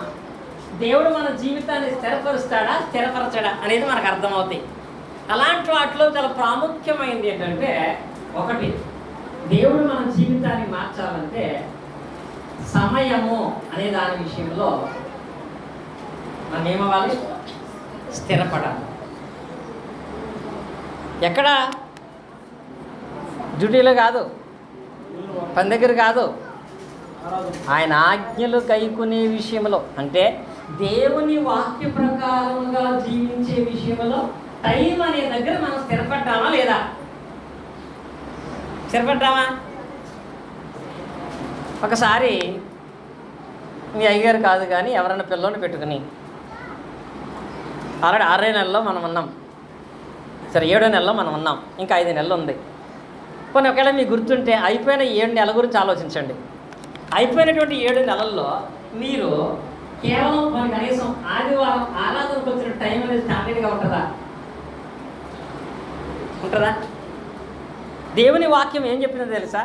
దేవుడు మన జీవితాన్ని స్థిరపరుస్తాడా, స్థిరపరచడా అనేది మనకు అర్థమవుతాయి. అలాంటి వాటిలో చాలా ప్రాముఖ్యమైనది ఏంటంటే, ఒకటి, దేవుడు మన జీవితాన్ని మార్చాలంటే సమయము అనే దాని విషయంలో మనం ఏమవ్వాలి? స్థిరపడాలి. ఎక్కడ? డ్యూటీలో కాదు, పని దగ్గర కాదు, ఆయన ఆజ్ఞలు గైకునే విషయంలో, అంటే దేవుని వాక్య ప్రకారంగా జీవించే విషయంలో టైం అనే దగ్గర మనం స్థిరపడ్డామా లేదా? స్థిరపడ్డామా? ఒకసారి మీ అయ్యగారు కాదు కానీ ఎవరైనా పిల్లోని పెట్టుకుని ఆల్రెడీ 6 నెలల్లో మనం ఉన్నాం, సరే 7వ నెలలో మనం ఉన్నాం, ఇంకా 5 నెలలు ఉంది. కొన్ని ఒకవేళ మీకు గుర్తుంటే అయిపోయిన 7 నెలల గురించి ఆలోచించండి. అయిపోయినటువంటి 7 నెలల్లో మీరు కేవలం కనీసం ఆదివారం ఆరాధనకు వచ్చిన టైం అనేది స్టాండర్డ్గా ఉంటుందా? ఉంటుందా? దేవుని వాక్యం ఏం చెప్పిందో తెలుసా?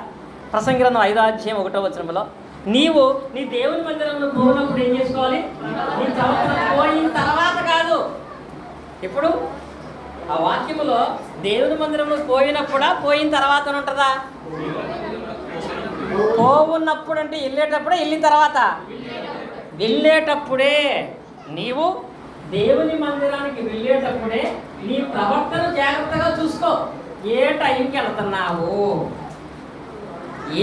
ప్రసంగి గ్రంథం 5వ అధ్యాయం 1వ వచనంలో, నీవు నీ దేవుని మందిరంలో పోయినప్పుడు ఏం చేసుకోవాలి? నీ ప్రవర్తన పోయిన తర్వాత కాదు. ఇప్పుడు ఆ వాక్యములో దేవుని మందిరంలో పోయినప్పుడా, పోయిన తర్వాత ఉంటుందా? పోవున్నప్పుడు అంటే వెళ్ళేటప్పుడే, వెళ్ళిన తర్వాత? వెళ్ళేటప్పుడే. నీవు దేవుని మందిరానికి వెళ్ళేటప్పుడే నీ ప్రవర్తన జాగ్రత్తగా చూసుకో. ఏ టైంకి వెళ్తున్నావు,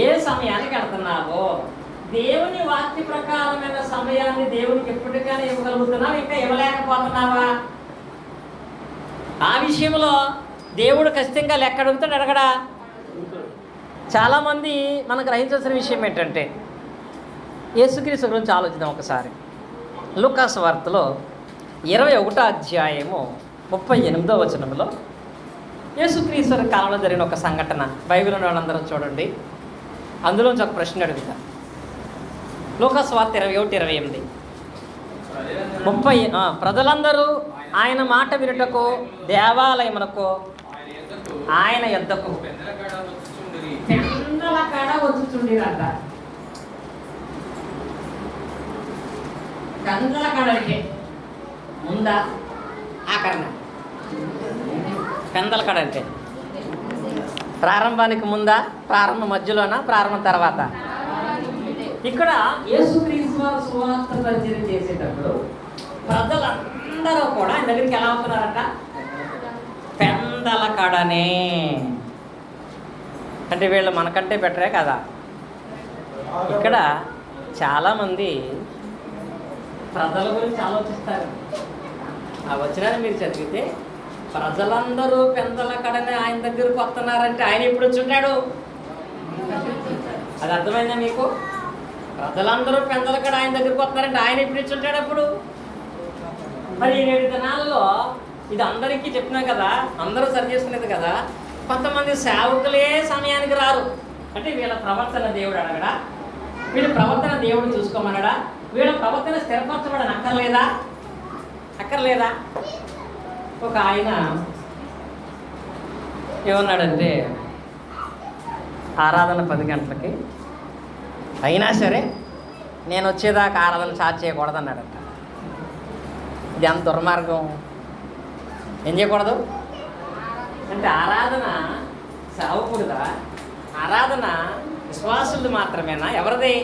ఏ సమయానికి వెళ్తున్నావు, దేవుని వాక్య ప్రకారమైన సమయాన్ని దేవునికి ఎప్పటికైనా ఇవ్వగలుగుతున్నావు, ఇంకా ఇవ్వలేకపోతున్నావా? ఆ విషయంలో దేవుడు ఖచ్చితంగా లెక్క అడుగుతాడు, అడగడా? చాలామంది మనం గ్రహించాల్సిన విషయం ఏంటంటే, యేసుక్రీస్తు గురించి ఆలోచిద్దాం ఒకసారి. లూకాసు వార్తలో 21వ అధ్యాయము 38వ వచనంలో యేసుక్రీస్తు కాలంలో జరిగిన ఒక సంఘటన బైబిల్ ఉన్న వాళ్ళందరూ చూడండి. అందులోంచి ఒక ప్రశ్న అడుగుతా. లూకాసు వార్త 21:28. ప్రజలందరూ ఆయన మాట వినుటకు దేవాలయమునకు ఆయన యొద్దకు పెందల కాడ వచ్చుచుండిరంట. పెందల కాడకే ముందా ఆకరణ? పెందల కాడ అంటే ప్రారంభానికి ముందా, ప్రారంభం మధ్యలోనా, ప్రారంభం తర్వాత? ఇక్కడ యేసుక్రీస్తు వారు సువార్త పరిచయం చేసేటప్పుడు ప్రజలందరూ కూడా ఆయన దగ్గరికి ఎలా అవుతున్నారట? పెందల కాడనే. అంటే వీళ్ళు మనకంటే బెటరే కదా. ఇక్కడ చాలామంది ప్రజల గురించి ఆలోచిస్తారు. ఆ వచనాన్ని మీరు చదివితే, ప్రజలందరూ పెందల కాడనే ఆయన దగ్గరకు వస్తున్నారంటే ఆయన ఎప్పుడు వచ్చుంటాడు? అది అర్థమైందా మీకు? ప్రజలందరూ పెందల కాడ ఆయన దగ్గరకు వస్తున్నారంటే ఆయన ఎప్పుడు ఇచ్చుంటాడు? అప్పుడు మరి 7 దినాల్లో ఇది అందరికీ చెప్పినా కదా, అందరూ సరి చేసుకునేది కదా. కొంతమంది సేవకులే సమయానికి రారు. అంటే వీళ్ళ ప్రవర్తన దేవుడు అడగడా? వీళ్ళ ప్రవర్తన దేవుడు చూసుకోమనడా? వీళ్ళ ప్రవర్తన స్థిరపరచబడని అక్కర్లేదా? అక్కర్లేదా? ఒక ఆయన ఏమన్నాడంటే, ఆరాధన 10 గంటలకి అయినా సరే నేను వచ్చేదాకా ఆరాధన స్టార్ట్ చేయకూడదన్నాడట. ఇది అంత దుర్మార్గం. ఏం చేయకూడదు అంటే ఆరాధన సేవకుడిదా? ఆరాధన విశ్వాసులు మాత్రమేనా? ఎవరిది?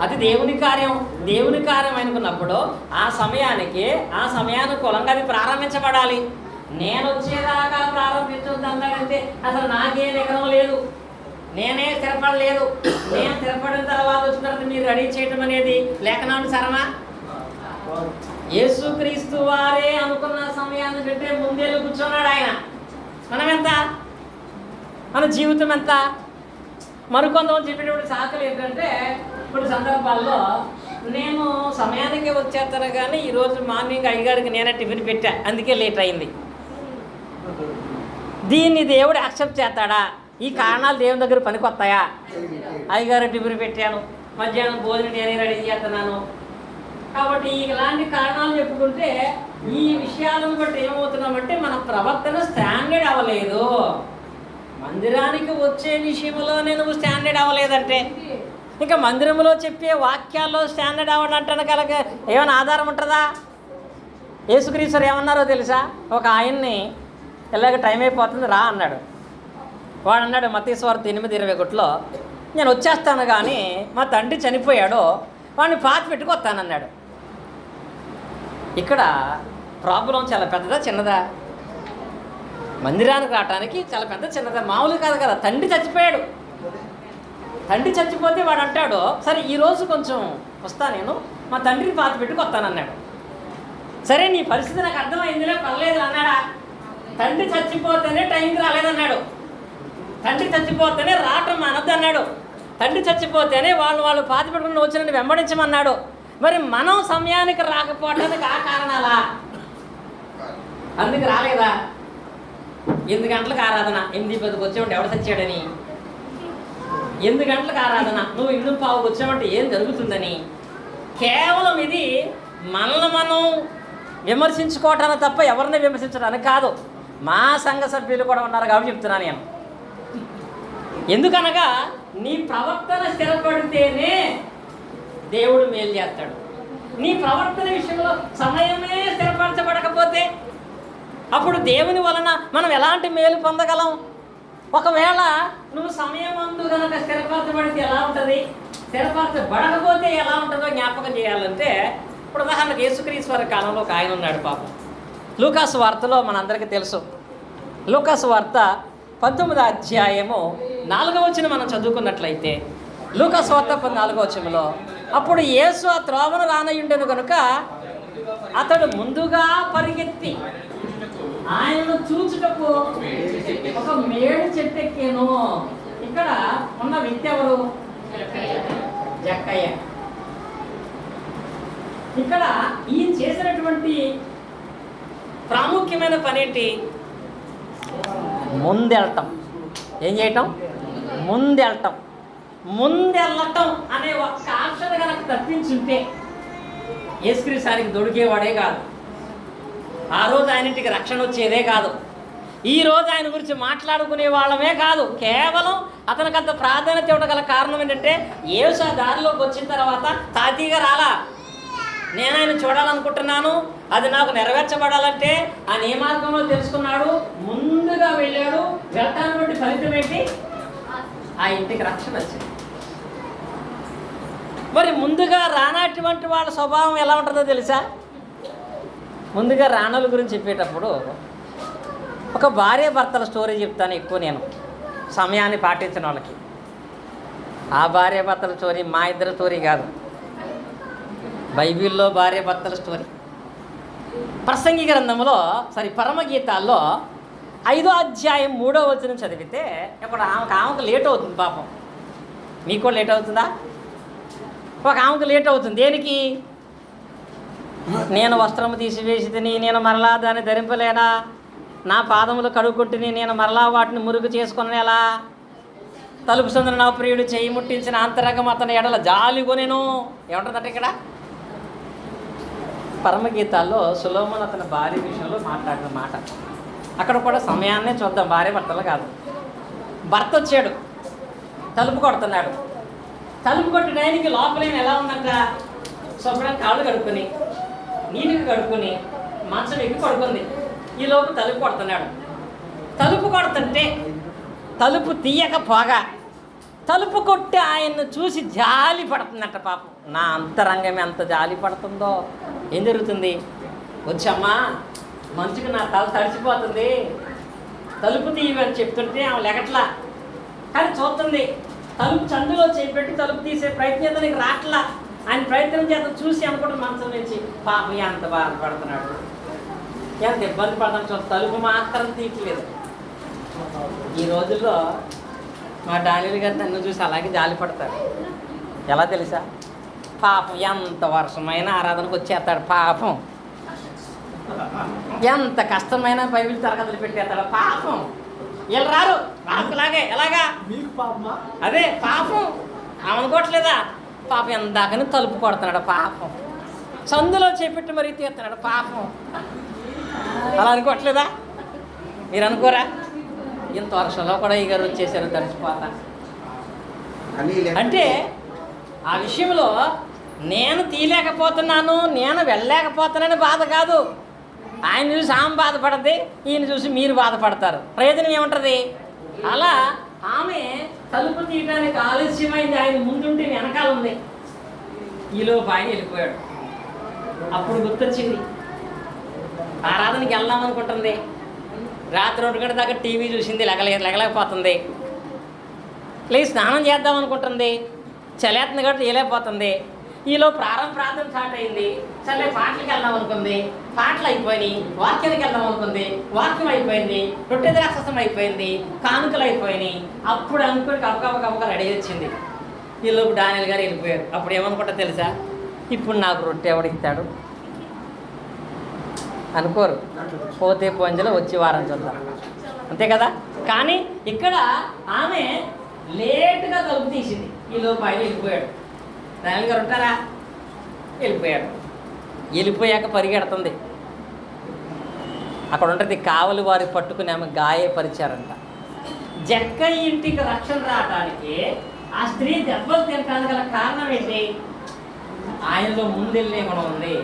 అది దేవుని కార్యం. దేవుని కార్యం అనుకున్నప్పుడు ఆ సమయానుకూలంగా అది ప్రారంభించబడాలి. నేను వచ్చేదాకా ప్రారంభించొద్దు అన్నాడంటే అసలు నాకే నిగ్రహం లేదు, నేనే స్థిరపడలేదు. నేను స్థిరపడిన తర్వాత వచ్చిన తర్వాత మీరు రెడీ చేయటం అనేది లేఖనానుసారమా? యేసుక్రీస్తు వారే అనుకున్న సమయాన్ని కంటే ముందేళ్ళు కూర్చున్నాడు ఆయన. మనం ఎంత? మన జీవితం ఎంత? మరికొంతమంది చెప్పేటువంటి సాకులు ఏంటంటే, కొన్ని సందర్భాల్లో నేను సమయానికి వచ్చేస్తాను, కానీ ఈరోజు మార్నింగ్ అయ్యగారికి నేనే టిఫిన్ పెట్టా, అందుకే లేట్ అయింది. దీన్ని దేవుడు యాక్సెప్ట్ చేస్తాడా? ఈ కారణాలు దేవుని దగ్గర పనికొస్తాయా? అయ్యగారు టిఫిన్ పెట్టాను, మధ్యాహ్నం భోజనం నేనే రెడీ చేస్తున్నాను. కాబట్టి ఇలాంటి కారణాలు చెప్పుకుంటే ఈ విషయాలను బట్టి ఏమవుతున్నామంటే మన ప్రవర్తన స్టాండర్డ్ అవ్వలేదు. మందిరానికి వచ్చే విషయంలోనే నువ్వు స్టాండర్డ్ అవ్వలేదంటే ఇంకా మందిరంలో చెప్పే వాక్యాల్లో స్టాండర్డ్ అవ్వడంటే కనుక ఏమైనా ఆధారం ఉంటుందా? యేసుక్రీస్తు ఏమన్నారో తెలుసా? ఒక ఆయన్ని ఇలాగ టైం అయిపోతుంది రా అన్నాడు. వాడు అన్నాడు మత్తయి సువార్త 8:21, నేను వచ్చేస్తాను కానీ మా తండ్రి చనిపోయాడో వాడిని పాతి పెట్టుకొస్తానన్నాడు. ఇక్కడ ప్రాబ్లం చాలా పెద్దదా చిన్నదా? మందిరానికి రావడానికి చాలా పెద్ద చిన్నదా? మామూలు కాదు కదా. తండ్రి చచ్చిపోయాడు. తండ్రి చచ్చిపోతే వాడు అంటాడు, సరే ఈరోజు కొంచెం వస్తా, నేను మా తండ్రిని పాతి పెట్టుకొస్తానన్నాడు. సరే నీ పరిస్థితి నాకు అర్థమైందిలే, పర్లేదు అన్నాడా? తండ్రి చచ్చిపోతేనే టైంకి రాలేదన్నాడు. తండ్రి చచ్చిపోతేనే రావటం మానద్దు అన్నాడు. తండ్రి చచ్చిపోతేనే వాళ్ళు పాతి పెట్టుకుని వచ్చినట్టు వెంబడించమన్నాడు. మరి మనం సమయానికి రాకపోవడానికి ఆ కారణాలా? అందుకు రాలేదా? 8 గంటలకు ఆరాధన, 8:10 వచ్చేవాడు ఎవడు చచ్చాడని. 8 గంటలకు ఆరాధన, నువ్వు 8:15 వచ్చావంటే ఏం జరుగుతుందని. కేవలం ఇది మనల్ని మనం విమర్శించుకోవటానికి తప్ప ఎవరిని విమర్శించడానికి కాదు. మా సంఘ సభ్యులు కూడా ఉన్నారు కాబట్టి చెప్తున్నాను నేను. ఎందుకనగా నీ ప్రవర్తన స్థిరపడితేనే దేవుడు మేలు చేస్తాడు. నీ ప్రవర్తన విషయంలో సమయమే స్థిరపరచబడకపోతే అప్పుడు దేవుని వలన మనం ఎలాంటి మేలు పొందగలం? ఒకవేళ నువ్వు సమయం అందు కనుక స్థిరపరచబడితే ఎలా ఉంటుంది, స్థిరపరచబడకపోతే ఎలా ఉంటుందో జ్ఞాపకం చేయాలంటే, ఇప్పుడు ఉదాహరణకు యేసుక్రీస్తు వారి కాలంలో ఒక ఆయన ఉన్నాడు పాపం. లూకాసు వార్తలో మనందరికీ తెలుసు. లూకాసు వార్త 19వ అధ్యాయము 4వ వచనం మనం చదువుకున్నట్లయితే, లూకాసు వార్త 14వ వచనంలో, అప్పుడు యేసు ఆ త్రోవను రానయ్యుండెను కనుక అతడు ముందుగా పరిగెత్తి ఆయనను చూచుటకు ఒక మేడు చెట్టు ఎక్కాను. ఇక్కడ ఉన్న వ్యక్తి ఎవరు? జక్కయ్య. ఇక్కడ ఈయన చేసినటువంటి ప్రాముఖ్యమైన పని ఏంటి? ముందెళ్ళటం. ఏం చేయటం? ముందెళ్ళటం. ముందెళ్ళటం అనే ఒక్క ఆప్షన్ కనుక తప్పించుంటే యేసుక్రీస్తుకి దొరికేవాడే కాదు. ఆ రోజు ఆయన ఇంటికి రక్షణ వచ్చేదే కాదు. ఈ రోజు ఆయన గురించి మాట్లాడుకునే వాళ్ళమే కాదు. కేవలం అతనికి అంత ప్రాధాన్యత ఇవ్వడం గల కారణం ఏంటంటే, యేసు ఆ దారిలోకి వచ్చిన తర్వాత తాతీగా రాలా, నేను ఆయన చూడాలనుకుంటున్నాను, అది నాకు నెరవేర్చబడాలంటే ఆయన ఏ మార్గంలో తెలుసుకున్నాడు, ముందుగా వెళ్ళాడు. వెళ్ళటాన్ని బట్టి ఫలితం ఏంటి? ఆ ఇంటికి రక్షణ వచ్చింది. మరి ముందుగా రానటువంటి వాళ్ళ స్వభావం ఎలా ఉంటుందో తెలుసా? ముందుగా రాణుల గురించి చెప్పేటప్పుడు ఒక భార్య భర్తల స్టోరీ చెప్తాను ఎక్కువ నేను, సమయాన్ని పాటించిన వాళ్ళకి. ఆ భార్య భర్తల స్టోరీ మా ఇద్దరు స్టోరీ కాదు, బైబిల్లో భార్య భర్తల స్టోరీ. ప్రసంగి గ్రంథంలో పరమగీతాల్లో 5వ అధ్యాయం 3వ వచనం చదివితే, ఇప్పుడు ఆమెకు లేట్ అవుతుంది పాపం. మీకు కూడా లేట్ అవుతుందా? ఒక ఆమెకు లేట్ అవుతుంది. దేనికి? నేను వస్త్రము తీసివేసి తిని నేను మరలా దాన్ని ధరింపలేనా? నా పాదములు కడుక్కుంటుని నేను మరలా వాటిని మురుగు చేసుకునేలా? తలుపు సందున నా ప్రియుడు చేయి ముట్టించిన అంతరంగం అతని ఎడల జాలిగొనెను. ఏమంటుందంటే ఇక్కడ పరమగీతాల్లో సొలొమోను అతని భార్య విషయంలో మాట్లాడిన మాట. అక్కడ కూడా సమయాన్నే చూద్దాం, భార్య భర్తలు కాదు. భర్త వచ్చాడు, తలుపు కొడుతున్నాడు. తలుపు కొట్టి టైంకి లోపలేం ఎలా ఉందంట, శుభ్రం కాళ్ళు కడుక్కొని నీటికి కడుక్కొని మంచం ఎక్కి పడుకుంది. ఈ లోపు తలుపు కొడుతున్నాడు. తలుపు కొడుతుంటే తలుపు తీయకపోగా తలుపు కొట్టి ఆయన్ను చూసి జాలి పడుతుందంట పాపం. నా అంతరంగమే అంత జాలి పడుతుందో. ఏం జరుగుతుంది? వచ్చమ్మా, మంచుకు నా తల తడిచిపోతుంది, తలుపు తీయమని చెప్తుంటే ఆమె లెగట్లా, కానీ చూస్తుంది. తలుపు చందులో చేపెట్టి తలుపు తీసే ప్రయత్నం నీకు రాట్లా. ఆయన ప్రయత్నం చేత చూసి అనుకుంటే మనసు నుంచి పాపం ఎంత బాధపడుతున్నాడు, ఎంత ఇబ్బంది పడతాను చూస్తే తలుపు మాత్రం తీయట్లేదు. ఈ రోజుల్లో మా డానియల్ గారు నన్ను చూసి అలాగే జాలి పడతారు. ఎలా తెలుసా? పాపం ఎంత వర్షమైన ఆరాధనకు వచ్చేస్తాడు పాపం, ఎంత కష్టమైన బైబిల్ తరగతులు పెట్టేస్తాడు పాపం. వీళ్ళు రారు రాకులాగే ఎలాగా మీకు పాపమా? అదే పాపం అనుకోవట్లేదా? పాపం ఎందాకని తలుపు కొడుతున్నాడు పాపం, సందులో చేపెట్టి మరీ తీస్తున్నాడు పాపం. అలా అనుకోవట్లేదా? మీరు అనుకోరా? ఇంత వర్షంలో కూడా ఈ గారు వచ్చేసారు తడిచిపోతా అంటే ఆ విషయంలో నేను తీయలేకపోతున్నాను, నేను వెళ్ళలేకపోతున్నానని బాధ కాదు. ఆయన చూసి ఆమె బాధపడద్ది, ఈయన చూసి మీరు బాధపడతారు. ప్రయోజనం ఏముంటుంది? అలా ఆమె తలుపు తీయడానికి ఆలస్యమైంది, ఆయన ముందుంటే వెనకాల ఉంది. ఈలోపు ఆయన వెళ్ళిపోయాడు. అప్పుడు గుర్తొచ్చింది, ఆరాధనకి వెళ్దాం అనుకుంటుంది. రాత్రి 2 గంటల దాకా టీవీ చూసింది, లెగలేకపోతుంది. లేదు స్నానం చేద్దాం అనుకుంటుంది, చలేస్తుంది కాబట్టి చేయలేకపోతుంది. ఈలో ప్రార్థన స్టార్ట్ అయింది. సరే పాటలకి వెళ్దాం అనుకుంది, పాటలు అయిపోయినాయి. వాక్యానికి వెళ్దాం అనుకుంది, వాక్యం అయిపోయింది. రొట్టె ద్రాక్షసం అయిపోయింది, కానుకలు అయిపోయినాయి. అప్పుడు అనుకుని కబక రెడీ వచ్చింది. ఈలోపు డానియల్ గారు వెళ్ళిపోయారు. అప్పుడు ఏమనుకుంటా తెలుసా? ఇప్పుడు నాకు రొట్టె ఎవడిస్తాడు అనుకోరు. పోతే పోంజలో వచ్చి వారం చూద్దాం, అంతే కదా. కానీ ఇక్కడ ఆమె లేటుగా తలుపు తీసింది. ఈలోపు ఆయన వెళ్ళిపోయాడు. డానియల్ గారు ఉంటారా? వెళ్ళిపోయాడు. వెళ్ళిపోయాక పరిగెడుతుంది. అక్కడ ఉంటుంది కావలి వారి పట్టుకుని ఆమె గాయపరిచారంట. జక్క ఇంటికి రక్షణ రావడానికి ఆ స్త్రీ దెబ్బలు తినడానికి గల కారణం ఏంటి? ఆయనలో ముందెళ్ళే గుణం ఉంది,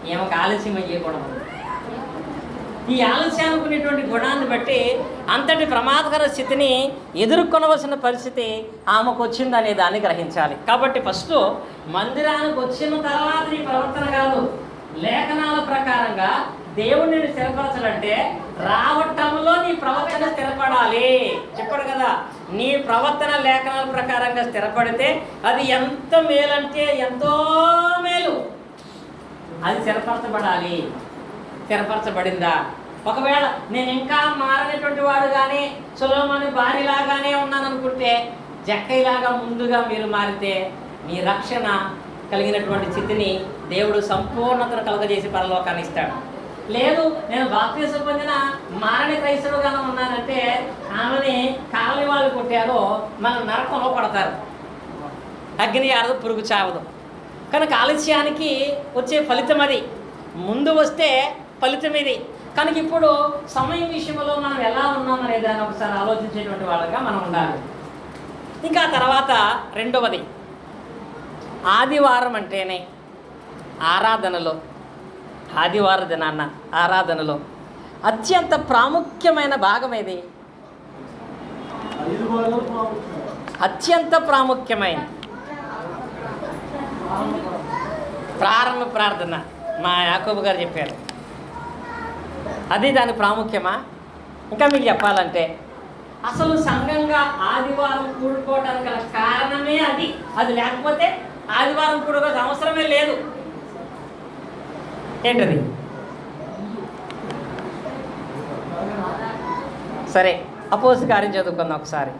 ఈమెకు ఆలస్యం అయ్యే గుణం ఉంది. ఈ ఆలస్యం అనుకునేటువంటి గుణాన్ని బట్టి అంతటి ప్రమాదకర స్థితిని ఎదుర్కొనవలసిన పరిస్థితి ఆమెకు వచ్చిందనే దాన్ని గ్రహించాలి. కాబట్టి ఫస్ట్ మందిరానికి వచ్చిన తర్వాత నీ ప్రవర్తన కాదు, లేఖనాల ప్రకారంగా దేవుడిని స్థిరపరచాలంటే రావటంలో నీ ప్రవర్తన స్థిరపడాలి. చెప్పాడు కదా, నీ ప్రవర్తన లేఖనాల ప్రకారంగా స్థిరపడితే అది ఎంత మేలంటే ఎంతో మేలు. అది స్థిరపరచబడాలి. స్థిరపరచబడిందా? ఒకవేళ నేను ఇంకా మారనేటువంటి వాడుగానే సొలొమోను భార్యలాగానే ఉన్నాను అనుకుంటే, జక్కయ్యలాగా ముందుగా మీరు మారితే మీ రక్షణ కలిగినటువంటి స్థితిని దేవుడు సంపూర్ణతను కలుగజేసి పరలోకాన్ని ఇస్తాడు. లేదు నేను బాప్తిసం పొందిన మారని క్రైస్తవుగానే ఉన్నానంటే ఆమెని కావలి వాళ్ళు కొట్టారో మనం నరకంలో పడతారు. అగ్ని ఆరదు, పురుగు చావదు. కనుక ఆలస్యానికి వచ్చే ఫలితం అది, ముందు వస్తే ఫలితం ఇది. కనుక ఇప్పుడు సమయం విషయంలో మనం ఎలా ఉన్నాం అనే దాన్ని ఒకసారి ఆలోచించేటువంటి వాళ్ళగా మనం ఉండాలి. ఇంకా తర్వాత రెండవది, ఆదివారం అంటేనే ఆరాధనలో, ఆదివారం దినాన్న ఆరాధనలో అత్యంత ప్రాముఖ్యమైన భాగం ఏది? అత్యంత ప్రాముఖ్యమైన ప్రారంభ ప్రార్థన మా యాకోబు గారు చెప్పారు. అది దాని ప్రాముఖ్యమా? ఇంకా మీకు చెప్పాలంటే అసలు సంఘంగా ఆదివారం కూడుకోవడానికి గల కారణమే అది. అది లేకపోతే ఆదివారం కూడుకోవాల్సిన అవసరమే లేదు. ఏంటది? సరే, అపోస్తలుల కార్యం చదువుకుందాం ఒకసారి.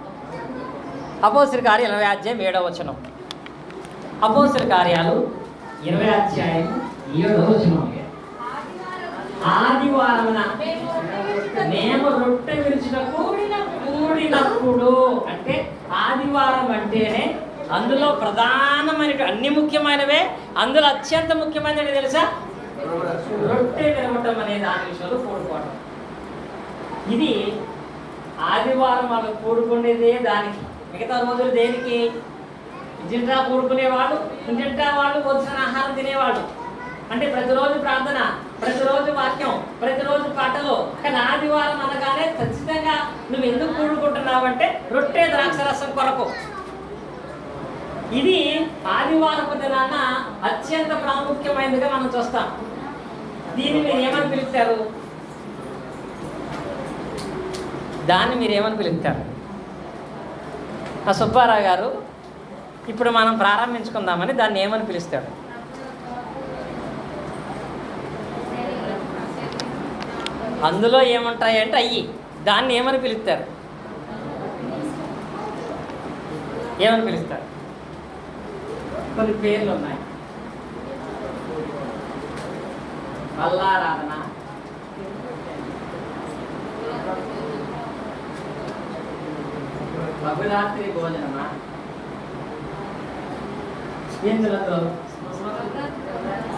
అపోస్తలుల కార్యం 20వ అధ్యాయం 7వ వచనం. అపోస్తలుల కార్యాలు 20వ అధ్యాయం 7వ వచనం. ఆదివారమున మేము రొట్టె విరుచుటకు కూడినప్పుడు, అంటే ఆదివారం అంటేనే అందులో ప్రధానమైన అన్ని ముఖ్యమైనవే, అందులో అత్యంత ముఖ్యమైనది తెలుసా? రొట్టె విరవటం అనే దాని విషయంలో కూడుకోవడం. ఇది ఆదివారం వాళ్ళు కూడుకునేదే దానికి. మిగతా రోజులు దేనికి? ఇంటింటా కూడుకునేవాళ్ళు, ఇంటింటా వాళ్ళు వచ్చిన ఆహారం తినేవాళ్ళు. అంటే ప్రతిరోజు ప్రార్థన, ప్రతిరోజు వాక్యం, ప్రతిరోజు పాటలు. కానీ ఆదివారం అనగానే ఖచ్చితంగా నువ్వు ఎందుకు కూడుకుంటున్నావంటే రొట్టె ద్రాక్షరసం కొరకు. ఇది ఆదివారపు దినాన అత్యంత ప్రాముఖ్యమైనదిగా మనం చూస్తాం. దీన్ని మీరు ఏమని పిలుస్తారు? దాన్ని మీరు ఏమని పిలుస్తారు? ఆ సుబ్బారావు గారు ఇప్పుడు మనం ప్రారంభించుకుందామని దాన్ని ఏమని పిలుస్తాడు? అందులో ఏముంటాయంటే అయ్యి, దాన్ని ఏమని పిలుస్తారు? ఏమని పిలుస్తారు? కొన్ని పేర్లు ఉన్నాయి. బల్లారాధన. బహురాత్రి భోజనమా? ఎందులో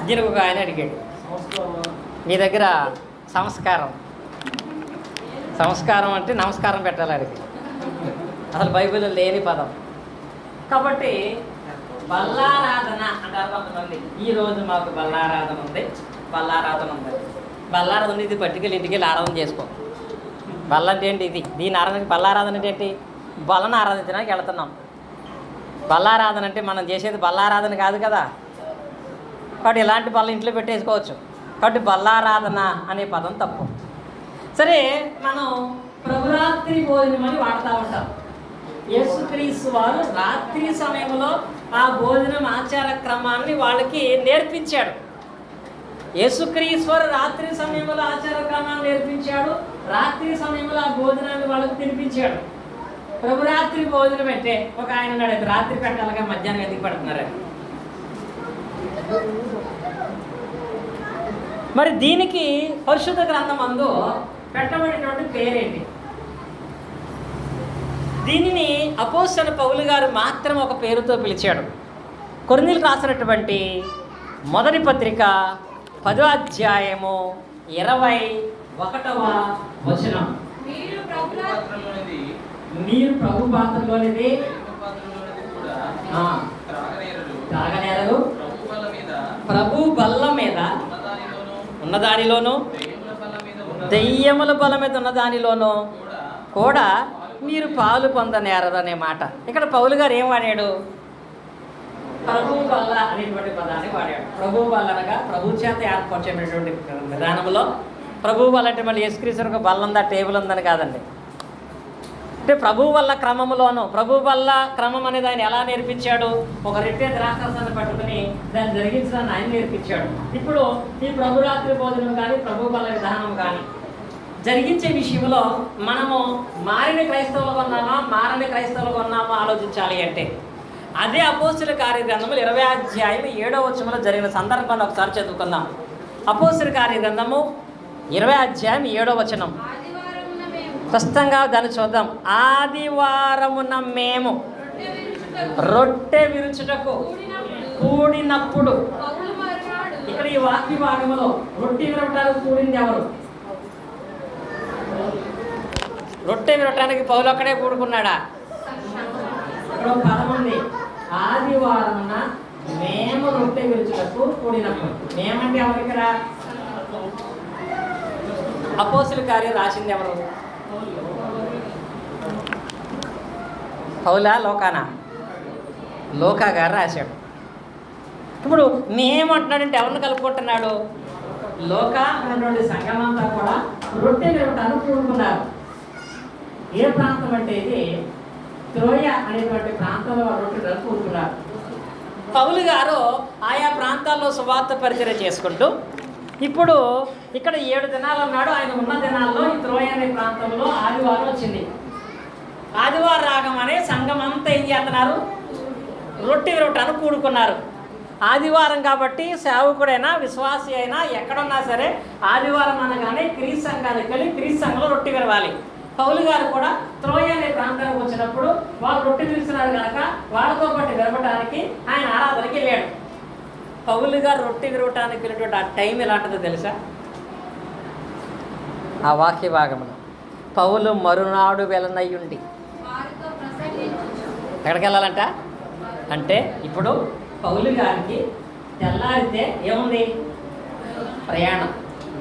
దీనికి ఒక ఆయన అడిగాడు, మీ దగ్గర సంస్కారం అంటే నమస్కారం పెట్టాలి అడిగి, అసలు బైబిల్లో లేని పదం. కాబట్టి బల్లారాధన అంటారు కొంతమంది. ఈరోజు మాకు బల్లారాధన ఉంది. బల్లారాధన ఇది పట్టుకెళ్ళి ఇంటికి వెళ్ళి ఆరాధన చేసుకో. బల్ల అంటే ఏంటి? ఇది దీని ఆరాధన. బల్లారాధన అంటే ఏంటి? బలను ఆరాధించడానికి వెళ్తున్నాం. బల్లారాధన అంటే మనం చేసేది బల్లారాధన కాదు కదా. కాబట్టి ఇలాంటి బల్ల ఇంట్లో పెట్టేసుకోవచ్చు. కాబట్టి బల్లారాధన అనే పదం తప్పు. సరే, మనం ప్రభురాత్రి భోజనం అని వాడుతూ ఉంటాం. యేసుక్రీస్తు వారు రాత్రి సమయంలో ఆ భోజనం ఆచార క్రమాన్ని వాళ్ళకి నేర్పించాడు. యేసుక్రీశ్వరు రాత్రి సమయంలో ఆచార క్రమాన్ని నేర్పించాడు. రాత్రి సమయంలో ఆ భోజనాన్ని వాళ్ళకి తినిపించాడు. ప్రభురాత్రి భోజనం అంటే ఒక ఆయన ఉన్నాడు, రాత్రి పెట్టాలగా మధ్యాహ్నం ఎందుకు పెడుతున్నారు? మరి దీనికి పరిశుద్ధ గ్రంథం అందు పెట్టబడినటువంటి పేరేంటి? దీనిని అపోస్తలుడైన పౌలు గారు మాత్రం ఒక పేరుతో పిలిచాడు. కొరింథీయులకు రాసినటువంటి మొదటి పత్రిక 10వ అధ్యాయము 21వ వచనం. మీరు ప్రభు పాత్రలోనిది తాగనేరరు, ప్రభు బల్ల మీద ఉన్నదానిలోను దెయ్యముల బల మీద ఉన్నదానిలోను కూడా మీరు పాలు పొందనేరరు అనే మాట. ఇక్కడ పౌలు గారు ఏం వాడాడు? ప్రభు బల్ల అనేటువంటి పదాన్ని వాడాడు. ప్రభు బల్ల అనగా ప్రభు చేత ఏర్పరచేటువంటి విధానంలో ప్రభు బల్ల అంటే మళ్ళీ యేసుక్రీస్తు ఒక బల్ల ఉందా, టేబుల్ ఉందని కాదండి. అంటే ప్రభు వల్ల క్రమంలోనూ, ప్రభు వల్ల క్రమం అనేది ఆయన ఎలా నేర్పించాడు? ఒక రెట్టే ద్రాక్షారసాన్ని పట్టుకుని దాన్ని జరిగించడాన్ని ఆయన నేర్పించాడు. ఇప్పుడు ఈ ప్రభురాత్రి భోజనం కానీ ప్రభు వల్ల విధానం కానీ జరిగించే విషయంలో మనము మారిన క్రైస్తవులుగా ఉన్నామా, మారని క్రైస్తవులుగా ఉన్నామా ఆలోచించాలి. అంటే అదే అపోస్తలుల కార్యగ్రంథములు 20వ అధ్యాయం 7వ వచనంలో జరిగిన సందర్భాన్ని ఒకసారి చదువుకుందాం. అపోస్తలుల కార్యగ్రంథము 20వ అధ్యాయం 7వ వచనం. స్పష్టంగా దాన్ని చూద్దాం. ఆదివారమున మేము రొట్టె విరుచుటకు కూడినప్పుడు. ఇక్కడ ఈ వాక్య భాగంలో రొట్టె విరవటానికి కూడింది ఎవరు? రొట్టె విరవటానికి పౌలు అక్కడే కూడుకున్నాడా? ఇక్కడ ఒక పదం ఉంది, ఆదివారమున మేము రొట్టె విరుచుటకు కూడినప్పుడు. మేమంటే ఎవరు? ఇక్కడ అపోస్తలుల కార్యం రాసింది ఎవరు? పౌలా, లోకానా? లోకా గారు రాశాడు. ఇప్పుడు మేమంటున్నాడంటే ఎవరిని కలుపుకుంటున్నాడు? లోకా అన్నటువంటి సంఘమంతా కూడా రొట్టె విరవటానికి కూడుకున్నారు. ఏ ప్రాంతం అంటే ఇది త్రోయ అనేటువంటి ప్రాంతంలో రొట్టె కూడుకున్నారు. పౌలు గారు ఆయా ప్రాంతాల్లో సువార్త పరిచర్య చేసుకుంటూ ఇప్పుడు ఇక్కడ 7 దినాలు ఉన్నాడు. ఆయన ఉన్న దినాల్లో ఈ త్రోయ అనే ప్రాంతంలో ఆదివారం వచ్చింది. ఆదివారం రాగమనే సంఘం అంతా ఏం చేస్తున్నారు? రొట్టె విరవటానికి కూడుకున్నారు. ఆదివారం కాబట్టి సేవకుడైనా విశ్వాసి అయినా ఎక్కడున్నా సరే ఆదివారం అనగానే క్రీస్తు సంఘానికి వెళ్ళి క్రీస్తు సంఘంలో రొట్టె విరవాలి. పౌలు గారు కూడా త్రోయ అనే ప్రాంతానికి వచ్చినప్పుడు వాళ్ళు రొట్టె విరుస్తున్నారు కనుక వాళ్ళతో పాటు విరవటానికి ఆయన ఆరాధనకి వెళ్ళాడు. పౌలు గారు రొట్టె విరవటానికి వెళ్ళేటువంటి ఆ టైం ఎలాంటిదో తెలుసా? ఆ వాక్య భాగంలో పౌలు మరునాడు వెలనయ్యుండి ఎక్కడికి వెళ్ళాలంట అంటే ఇప్పుడు పౌలు గారికి తెల్లారితే ఏముంది? ప్రయాణం.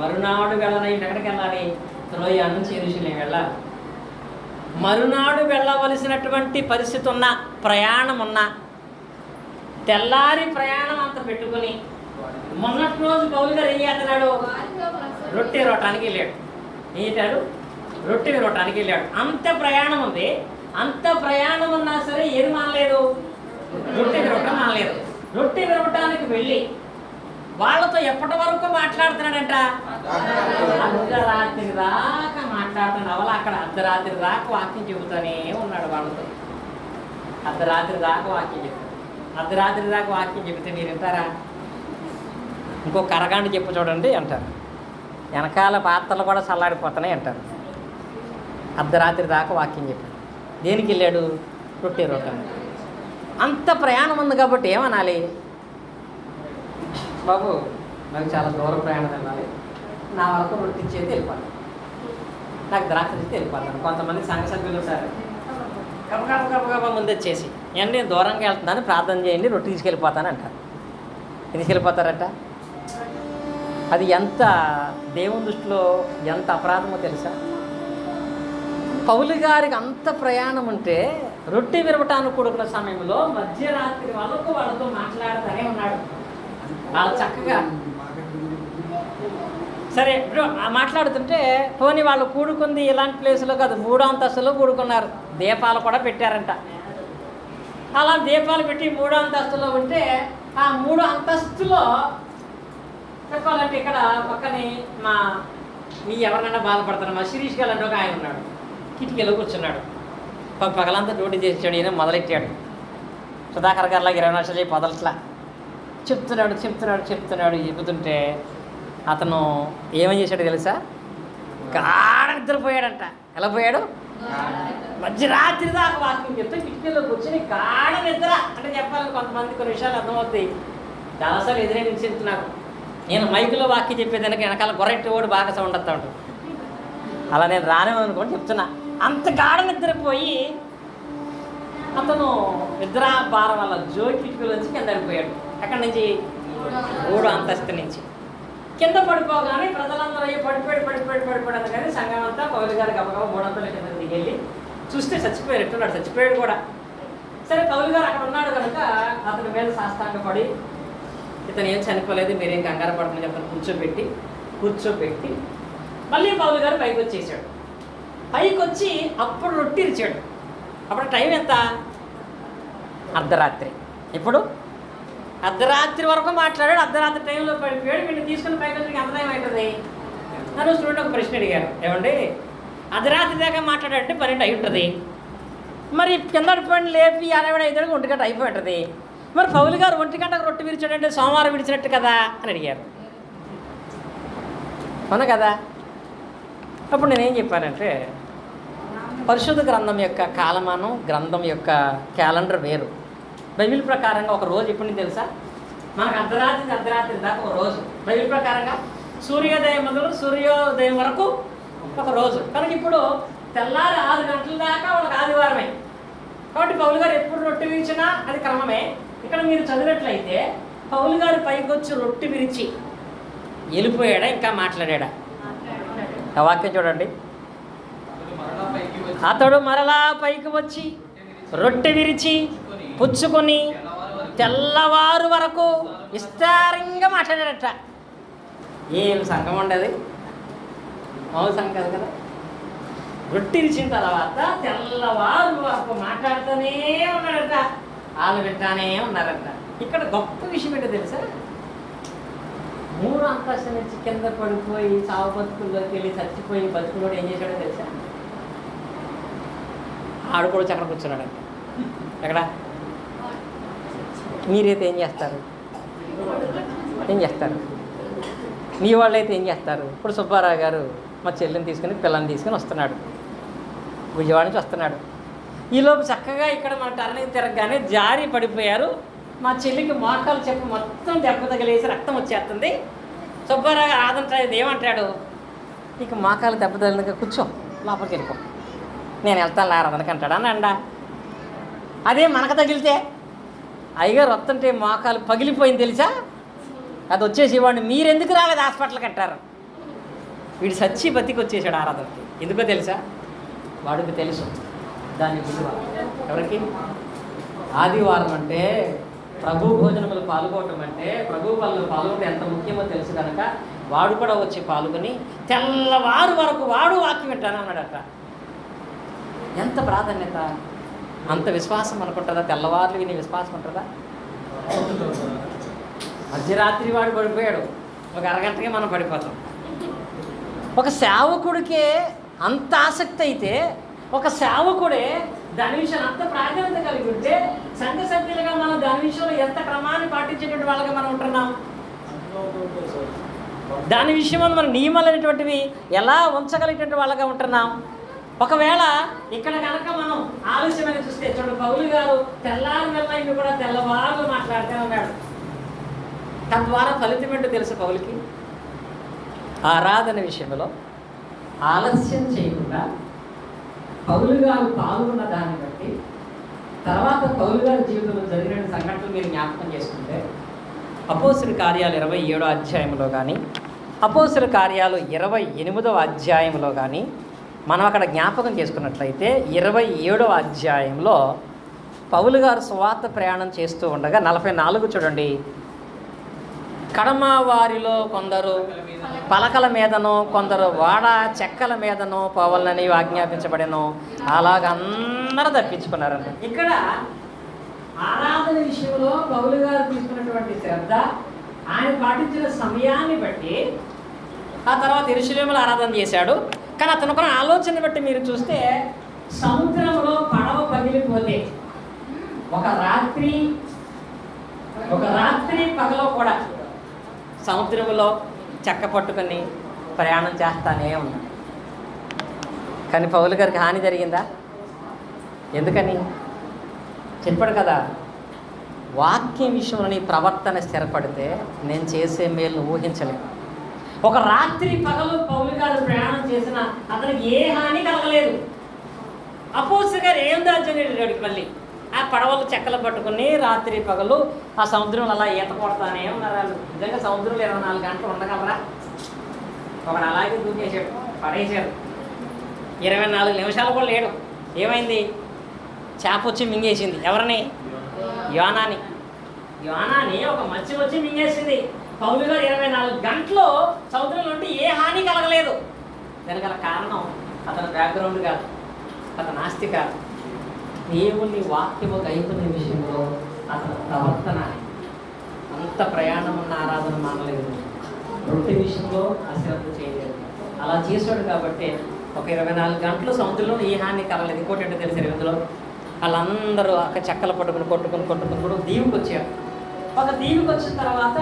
మరునాడు వెళ్ళనయ్యుండి ఎక్కడికి వెళ్ళాలి? త్రోయ నుంచి యెరూషలేము వెళ్ళాలి. మరునాడు వెళ్ళవలసినటువంటి పరిస్థితి ఉన్న, ప్రయాణం ఉన్న, తెల్లారి ప్రయాణం అంత పెట్టుకుని మొన్నటి రోజు పౌలు గారు ఏం చేస్తున్నాడు? రొట్టె విరవటానికి వెళ్ళాడు. రొట్టె విరవటానికి వెళ్ళాడు. అంత ప్రయాణం ఉంది. అంత ప్రయాణం ఉన్నా సరే ఏది మానలేదు? రొట్టె విరవటం మానలేదు. రొట్టె విరవటానికి వెళ్ళి వాళ్ళతో ఎప్పటి వరకు మాట్లాడుతున్నాడంట? అర్ధరాత్రి దాకా మాట్లాడుతున్నాడు. అవలా అక్కడ అర్ధరాత్రి దాకా వాక్యం చెబుతానే ఉన్నాడు వాళ్ళతో. అర్ధరాత్రి దాకా వాక్యం చెప్తాడు. అర్ధరాత్రి దాకా వాక్యం చెబితే మీరు వింటారా? ఇంకొక అరగంట చెప్పు చూడండి అంటారు. వెనకాల పాత్రలు కూడా చల్లారిపోతున్నాయి అంటారు. అర్ధరాత్రి దాకా వాక్యం చెప్పాడు. దేనికి వెళ్ళాడు? రొట్టె రొట్టెని. అంత ప్రయాణం ఉంది కాబట్టి ఏమనాలి? బాబు నాకు చాలా దూర ప్రయాణం వెళ్ళాలి, నా వరకు రొట్టె ఇచ్చేది వెళ్ళిపోతాను, నాకు ద్రాక్ష ఇస్తే వెళ్ళిపోతాను. కొంతమంది సంఘ సభ్యులు సార్ గబగబ ముందు వచ్చేసి ఏంటి నేను దూరంగా వెళ్తున్నాను ప్రార్థన చేయండి రొట్టె తీసుకెళ్ళిపోతాను అంటారు. తీసుకెళ్ళిపోతారట. అది ఎంత దేవుని దృష్టిలో ఎంత అపరాధమో తెలుసా? పౌలు గారికి అంత ప్రయాణం ఉంటే రొట్టె విరవటానికి కూడుకున్న సమయంలో మధ్యరాత్రి వాళ్ళతో మాట్లాడుతూనే ఉన్నాడు. వాళ్ళు చక్కగా సరే ఇప్పుడు మాట్లాడుతుంటే పోనీ వాళ్ళు కూడుకుంది ఇలాంటి ప్లేసులో కాదు, 3వ అంతస్తులో కూడుకున్నారు. దీపాలు కూడా పెట్టారంట. అలా దీపాలు పెట్టి 3వ అంతస్తులో ఉంటే ఆ 3వ అంతస్తులో చెప్పాలంటే ఇక్కడ పక్కనే మీ ఎవరినైనా బాధపడతారు, మా శిరీష్ గారు అంటే ఒక ఆయన ఉన్నాడు. కిటికీలో కూర్చున్నాడు. పగలంతా డ్యూటీ చేసాడు. ఈయన మొదలెట్టాడు. సుధాకర్ గారిలాగా 20 నిమిషాలు మొదలట్లా చెప్తున్నాడు. చెబుతుంటే అతను ఏమని చేశాడు తెలుసా? గాఢ నిద్రపోయాడంట. ఎలా పోయాడు? మధ్యరాత్రి దాకా వాక్యం చెప్తే కిటికీలో కూర్చొని గాఢ నిద్ర. అంటే చెప్పాలని కొంతమంది కొన్ని విషయాలు అర్థమవుతాయి. చాలాసార్లు ఎదురే నిలిచింది నాకు. నేను మైకులో వాక్యం చెప్పేదానికి వెనకాల గొర్రెట్టి ఓడి బాగా సౌండ్ వస్తూ ఉంటుంది. అలా నేను రానేమనుకోని చెప్తున్నా. అంత గాఢ నిద్రపోయి అతను నిద్ర భారం వల్ల కిటికీలో నుంచి కింద పడిపోయాడు. ఎక్కడి నుంచి? 3వ అంతస్తు నుంచి. కింద పడిపోగానే ప్రజలందరూ అయ్యి పడిపోయాడు కానీ సంఘం అంతా పౌలు గారు గబగబా 3 అంతల కింద దిగెళ్ళి చూస్తే చచ్చిపోయాడు. చచ్చిపోయాడు కూడా. సరే పౌలు గారు అక్కడ ఉన్నాడు కనుక అతని మీద సాష్టాంగపడి ఇతను ఏం చనిపోలేదు, మీరేం కంగారు పడమని చెప్పని కూర్చోబెట్టి మళ్ళీ పౌలు గారు పైకి వచ్చేసాడు. పైకి వచ్చి అప్పుడు రొట్టె ఇచ్చాడు. అప్పుడు టైం ఎంత? అర్ధరాత్రి. ఇప్పుడు అర్ధరాత్రి వరకు మాట్లాడాడు. అర్ధరాత్రి టైంలో పడిపోయాడు. వీడిని తీసుకుని పైకి వచ్చి ఎంత టైం అవుతుంది? నన్ను స్టూడెంట్ ఒక ప్రశ్న అడిగారు, ఏమండి అర్ధరాత్రి దాకా మాట్లాడాడంటే 12 అయి ఉంటుంది, మరి కింద పడిపోయిన లేపి 5 1 గంట అయిపోయి ఉంటుంది, మరి పౌలు గారు 1 గంటకు రొట్టె విరిచాడంటే సోమవారం విడిచినట్టు కదా అని అడిగారు. అవును కదా? అప్పుడు నేనేం చెప్పానంటే పరిశుద్ధ గ్రంథం యొక్క కాలమానం, గ్రంథం యొక్క క్యాలెండర్ వేరు. బైబిల్ ప్రకారంగా ఒక రోజు ఎప్పుడు తెలుసా? మనకు అర్ధరాత్రి దాకా ఒక రోజు. బైబిల్ ప్రకారంగా సూర్యోదయం మొదలు సూర్యోదయం వరకు ఒక రోజు. కనుక ఇప్పుడు తెల్లారి 6 గంటల దాకా వాళ్ళకి ఆదివారమే. కాబట్టి పౌలు గారు ఎప్పుడు రొట్టె విరిచినా అది క్రమమే. ఇక్కడ మీరు చదివినట్లయితే పౌలు గారు పైకి వచ్చి రొట్టె విరిచి వెళ్ళిపోయాడా ఇంకా మాట్లాడా? ఆ వాక్యం చూడండి. అతడు మరలా పైకి వచ్చి రొట్టె విరిచి పుచ్చుకొని తెల్లవారు వరకు విస్తారంగా మాట్లాడాడట. ఏం సంఘం ఉండదు, మామూలు సంఘం కాదు కదా. రొట్టె ఇచ్చిన తర్వాత తెల్లవారు వరకు మాట్లాడుతూనే ఉన్నాడట. వాళ్ళు వింటానే ఉన్నారట. ఇక్కడ గొప్ప విషయం ఏంటో తెలుసా? 3వ అంతస్తు నుంచి కింద పడిపోయి చావు బతుకుల్లోకి వెళ్ళి చచ్చిపోయి బతుకులో ఏం చేశాడో తెలుసా? ఆడు కూడా చక్కడ కూర్చున్నాడంట. ఎక్కడ? మీరైతే ఏం చేస్తారు? మీ వాళ్ళు అయితే ఏం చేస్తారు? ఇప్పుడు సుబ్బారావు గారు మా చెల్లిని తీసుకుని పిల్లని తీసుకుని వస్తున్నాడు, విజయవాడ నుంచి వస్తున్నాడు. ఈలోపు చక్కగా ఇక్కడ మన టర్నింగ్ తిరగగానే జారి పడిపోయారు. మా చెల్లికి మోకాలు చెప్పు మొత్తం దెబ్బ తగిలేసి రక్తం వచ్చేస్తుంది. సుబ్బారావు గారు ఆదంటాడు, ఏమంటాడు? నీకు మోకాలు దెబ్బ తగిలిందిగా కూర్చో, లోపలికి వెళ్ళిపో, నేను వెళ్తాను ఆరాధనకి అంటాడు. అని అండా అదే మనకు తగిలితే అయ్యగారు వస్తుంటే మోకాలు పగిలిపోయింది తెలుసా? అది వచ్చేసి వాడిని మీరెందుకు రాలేదు హాస్పిటల్కి అంటారు. వీడు సచ్చి బతికి వచ్చేసాడు ఆరాధనకి. ఎందుకో తెలుసా? వాడికి తెలుసు దాని విలువ. ఎవరికి? ఆదివారం అంటే ప్రభు భోజనములు పాల్గొనడం అంటే ప్రభు పనులు పాల్గొనడం ఎంత ముఖ్యమో తెలుసు కనుక వాడు కూడా వచ్చి పాల్గొని తెల్లవారు వరకు వాడు వాక్యం వింటానన్నాడట. ఎంత ప్రాధాన్యత! అంత విశ్వాసం అనుకుంటుందా? తెల్లవారులు విని విశ్వాసం ఉంటుందా? మధ్యరాత్రి వాడు పడిపోయాడు, ఒక అరగంటకే మనం పడిపోతాం. ఒక సేవకుడికే అంత ఆసక్తి అయితే, ఒక సేవకుడే దాని విషయంలో అంత ప్రాధాన్యత కలిగి ఉంటే, సంఘ సభ్యులుగా మనం దాని విషయంలో ఎంత క్రమాన్ని పాటించేటువంటి వాళ్ళగా మనం ఉంటున్నాం. దాని విషయంలో మన నియమాలు అనేటువంటివి ఎలా ఉంచగలిగేటువంటి వాళ్ళగా ఉంటున్నాం. ఒకవేళ ఇక్కడ కనుక మనం ఆలస్యమైన చూస్తే చూడండి, పౌలు గారు తెల్లారి వెళ్ళి కూడా తెల్లవారు మాట్లాడుతూ ఉన్నాడు. తద్వారా ఫలితం ఏంటో తెలుసు పౌలుకి. ఆరాధన విషయంలో ఆలస్యం చేయకుండా పౌలు గారు పాల్గొన్న దాన్ని బట్టి తర్వాత పౌలు గారి జీవితంలో జరిగిన సంఘటనలు మీరు జ్ఞాపకం చేసుకుంటే అపోస్తలుల కార్యాలు 27వ అధ్యాయంలో కానీ అపోస్తలుల కార్యాలు 28వ అధ్యాయంలో కానీ మనం అక్కడ జ్ఞాపకం చేసుకున్నట్లయితే 27వ అధ్యాయంలో పౌలు గారు సువార్త ప్రయాణం చేస్తూ ఉండగా 44 చూడండి. కడమ వారిలో కొందరు పలకల మీదనో కొందరు వాడ చెక్కల మీదనో పోవాలని ఆజ్ఞాపించబడెను, అలాగ అందరూ తప్పించుకున్నారంట. ఇక్కడ ఆరాధన విషయంలో పౌలు గారు తీసుకున్నటువంటి శ్రద్ధ, ఆయన పాటించిన సమయాన్ని బట్టి ఆ తర్వాత యెరూషలేములో ఆరాధన చేశాడు. కానీ అతనుకున్న ఆలోచన బట్టి మీరు చూస్తే సముద్రంలో పడవ పగిలిపోతే ఒక రాత్రి పగలో కూడా సముద్రంలో చెక్క పట్టుకొని ప్రయాణం చేస్తానే ఉన్నాడు. కానీ పౌలు గారికి హాని జరిగిందా? ఎందుకని చెప్పాడు కదా, వాక్యం విషయంలో నీ ప్రవర్తన స్థిరపడితే నేను చేసే మేలు ఊహించలేను. ఒక రాత్రి పగలు పౌలు గారు ప్రయాణం చేసిన అతనికి ఏ హాని కలగలేదు. అపోస్తలుల గారు ఏం దాచాడు మళ్ళీ ఆ పడవలు చెక్కలు పట్టుకుని రాత్రి పగలు ఆ సముద్రంలో అలా ఈత కొడతానే ఉన్నారు వాళ్ళు. నిజంగా సముద్రంలో 24 గంటలు ఉండగలరా? ఒకడు అలాగే దూకేసాడు, పడేసాడు. 24 నిమిషాలు కూడా లేడు. ఏమైంది? చేప వచ్చి మింగేసింది. ఎవరిని? యోనాని ఒక మత్స్యం వచ్చి మింగేసింది. పౌలు గారు 24 గంటలు సముద్రంలో ఉంటే ఏ హాని కలగలేదు. దానికి గల కారణం అతని బ్యాక్గ్రౌండ్ కాదు, అతని ఆస్తి కాదు, దేవుని వాక్యము గైకునే విషయంలో అతని ప్రవర్తన. అంత ప్రయాణం ఉన్న ఆరాధన మానలేదు, రొట్టె విషయంలో అశ్రద్ధ చేయలేదు. అలా చేశాడు కాబట్టి ఒక 24 గంటలు సముద్రంలో ఏ హాని కలగలేదు. ఇంకోటి ఏంటో తెలిసారు, ఇందులో వాళ్ళందరూ అక్కడ చెక్కలు కొట్టుకుని దీవుకి వచ్చారు. ఒక దీవుకి వచ్చిన తర్వాత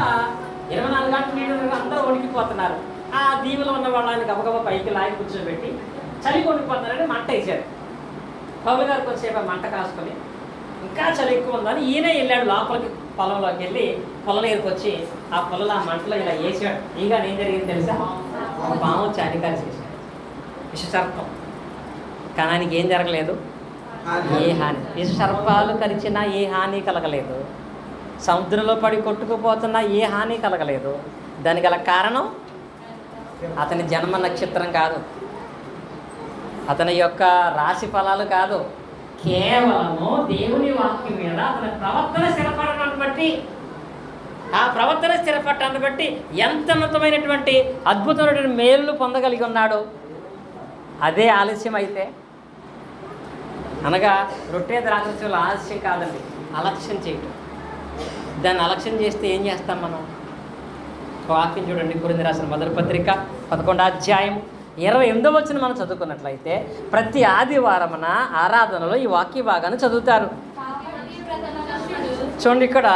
24 గంటలు నీళ్ళు అందరూ వణికిపోతున్నారు. ఆ దీవులో ఉన్న వాళ్ళని గబగబా పైకి లాగి కూర్చోబెట్టి చలి కొనిపోతున్నారని మంట వేసారు. పౌలు గారికి వచ్చేప మంట కాసుకొని ఇంకా చలి ఎక్కువ ఉందని ఈయన వెళ్ళాడు లోపలికి, పొలంలోకి వెళ్ళి పొలం దగ్గరికి వచ్చి ఆ పొలంలో ఆ మంటలో ఇలా వేసాడు. ఇంకా ఏం జరిగింది తెలుసా? ఒక పాము వచ్చి అధికారి చేశాడు, విషసర్పం. కానీ ఆయనకి ఏం జరగలేదు, ఏ హాని. విషసర్పాలు కరిచినా ఏ హాని కలగలేదు, సముద్రంలో పడి కొట్టుకుపోతున్నా ఏ హాని కలగలేదు. దానికి గల కారణం అతని జన్మ నక్షత్రం కాదు, అతని యొక్క రాశి ఫలాలు కాదు, కేవలము దేవుని వాక్యం మీద అతని ప్రవర్తన స్థిరపడటాన్ని బట్టి, ఆ ప్రవర్తన స్థిరపడటాన్ని బట్టి ఎంత ఉన్నతమైనటువంటి అద్భుతమైనటువంటి మేలు పొందగలిగి ఉన్నాడు. అదే ఆలస్యం అయితే, అనగా రొట్టె ద్రాక్షలో ఆలస్యం కాదండి, అలక్ష్యం చేయటం. దాన్ని అలక్ష్యం చేస్తే ఏం చేస్తాం మనం? వాక్యం చూడండి, కొరింథీ రాసిన మొదటి పత్రిక 11వ అధ్యాయం 28వ వచనం మనం చదువుకున్నట్లయితే ప్రతి ఆదివారమున ఆరాధనలో ఈ వాక్య భాగాన్ని చదువుతారు. చూడండి ఇక్కడ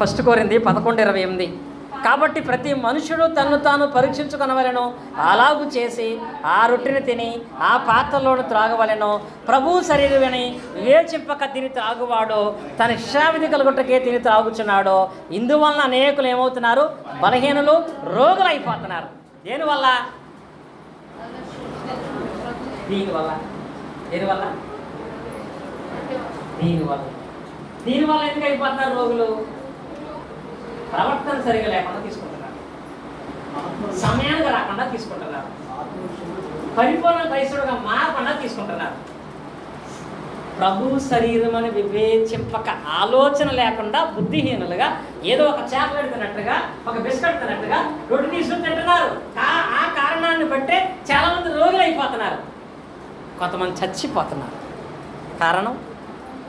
1 కొరింథీ 11:28. కాబట్టి ప్రతి మనుషుడు తన్ను తాను పరీక్షించుకొనవలెను, అలాగు చేసి ఆ రొట్టెని తిని ఆ పాత్రలోను త్రాగవలెను. ప్రభు శరీరమని వివేచింపక తిని త్రాగువాడు తన ఇష్టావిధి కలుగుటకే తిని త్రాగుచున్నాడు. ఇందువలన అనేకులు ఏమవుతున్నారు? బలహీనులు, రోగులు అయిపోతున్నారు. దేనివల్ల? దీనివల్ల ఎందుకు అయిపోతున్నారు రోగులు? ప్రవర్తన సరిగా లేకుండా తీసుకుంటున్నారు, సమయానికి రాకుండా తీసుకుంటున్నారు, పరిపూర్ణ క్రైస్తవుడుగా మారకుండా తీసుకుంటున్నారు. ప్రభు శరీరం అని వివేచింపక, ఆలోచన లేకుండా బుద్ధిహీనులుగా ఏదో ఒక చాక్లెట్ తిన్నట్టుగా, ఒక బిస్కెట్ తిన్నట్టుగా రొట్టె తీసుకుని తింటున్నారు. ఆ కారణాన్ని బట్టే చాలామంది రోగులు అయిపోతున్నారు, కొంతమంది చచ్చిపోతున్నారు. కారణం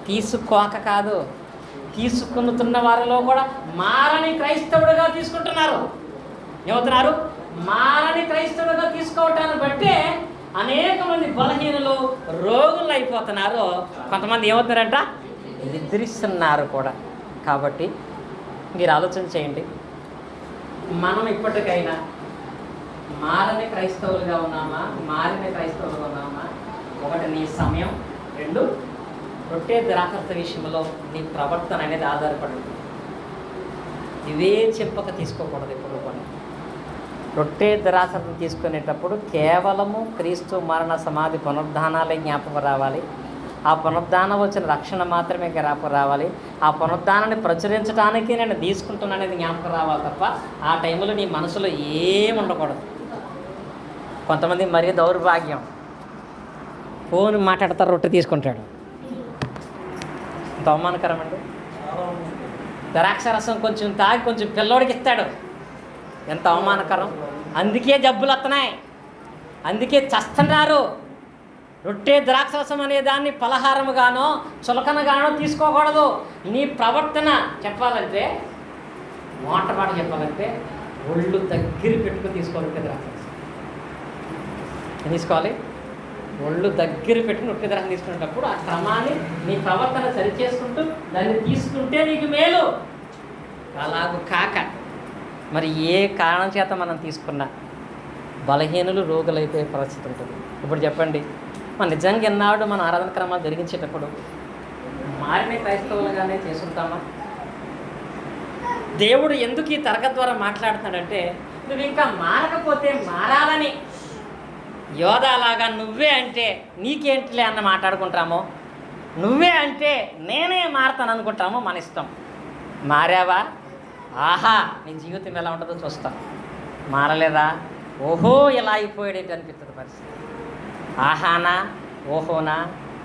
తీసుకోక కాదు, తీసుకున్న వారిలో కూడా మారని క్రైస్తవుడుగా తీసుకుంటున్నారు. ఏమవుతున్నారు? మారని క్రైస్తవుడుగా తీసుకోవటాన్ని బట్టే అనేక మంది బలహీనులు, రోగులు అయిపోతున్నారు. కొంతమంది ఏమవుతున్నారంట? నిద్రిస్తున్నారు కూడా. కాబట్టి మీరు ఆలోచన చేయండి. మనం ఇప్పటికైనా మారని క్రైస్తవులుగా ఉన్నామా, మారిన క్రైస్తవులుగా ఉన్నామా? ఒకటి నీ సమయం, రెండు రొట్టె ద్రాక్షరస విషయంలో నీ ప్రవర్తన అనేది ఆధారపడి ఉంటుంది. ఇవే చెప్పక తీసుకోకూడదు ఎప్పుడు కూడా. రొట్టె ద్రాక్షరసం తీసుకునేటప్పుడు కేవలము క్రీస్తు మరణ సమాధి పునరుద్ధానాలే జ్ఞాపకం రావాలి. ఆ పునరుద్ధానం వచ్చిన రక్షణ మాత్రమే జ్ఞాపకం రావాలి. ఆ పునరుద్ధానాన్ని ప్రచురించడానికి నేను తీసుకుంటున్నాను అనేది జ్ఞాపకం రావాలి తప్ప ఆ టైంలో నీ మనసులో ఏమి ఉండకూడదు. కొంతమంది మరీ దౌర్భాగ్యం, ఫోన్ మాట్లాడతారు, రొట్టె తీసుకుంటాడు. ఎంత అవమానకరం అండి. ద్రాక్షరసం కొంచెం తాగి కొంచెం పిల్లోడికి ఇస్తాడు, ఎంత అవమానకరం. అందుకే జబ్బులు వస్తున్నాయి, అందుకే చస్తున్నారు. రొట్టె ద్రాక్షరసం అనే దాన్ని పలహారముగానో చులకనగానో తీసుకోకూడదు. నీ ప్రవర్తన చెప్పాలంటే, మాట చెప్పాలంటే ఒళ్ళు దగ్గర పెట్టుకుని తీసుకోవాలి. రొట్టె ద్రాక్షరసం తీసుకోవాలి, ఒళ్ళు దగ్గర పెట్టుకుని రొట్టె ద్రాక్ష తీసుకునేటప్పుడు ఆ క్రమాన్ని నీ ప్రవర్తన సరిచేసుకుంటూ దాన్ని తీసుకుంటే నీకు మేలు. అలాగూ కాక మరి ఏ కారణం చేత మనం తీసుకున్నా బలహీనులు రోగులైపోయే పరిస్థితి ఉంటుంది. ఇప్పుడు చెప్పండి, మనం నిజంగా ఎన్నాడు మన ఆరాధన క్రమాలు జరిగించేటప్పుడు మారిన క్రైస్తవులుగానే చేసుకుంటామా? దేవుడు ఎందుకు ఈ తరగతి ద్వారా మాట్లాడుతున్నాడంటే, నువ్వు ఇంకా మారకపోతే మారాలని. యోధాలాగా నువ్వే అంటే నీకేంటిలే అన్న మాట్లాడుకుంటామో, నువ్వే అంటే నేనే మారతాను అనుకుంటామో మన ఇష్టం. మారావా, ఆహా నీ జీవితం ఎలా ఉంటుందో చూస్తాం. మారలేదా, ఓహో ఇలా అయిపోయాడేంటి అనిపిస్తుంది పరిస్థితి. ఆహానా ఓహోనా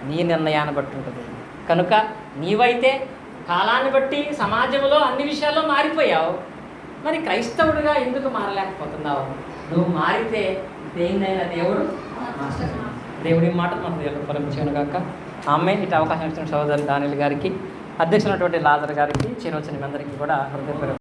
నీ నిర్ణయాన్ని బట్టి ఉంటుంది. కనుక నీవైతే కాలాన్ని బట్టి సమాజంలో అన్ని విషయాల్లో మారిపోయావు, మరి క్రైస్తవుడిగా ఎందుకు మారలేకపోతున్నావు? నువ్వు మారితే దేన్నైనా దేవుడు దేవుడి మాట మన దేవుడు ఫలించాను కాక. ఆమె ఇటు అవకాశం ఇచ్చిన సోదరు దానిల్ గారికి, అధ్యక్షులైనటువంటి లాజర్ గారికి, చేరవచ్చిన మీ అందరికీ కూడా హృదయపూర్వక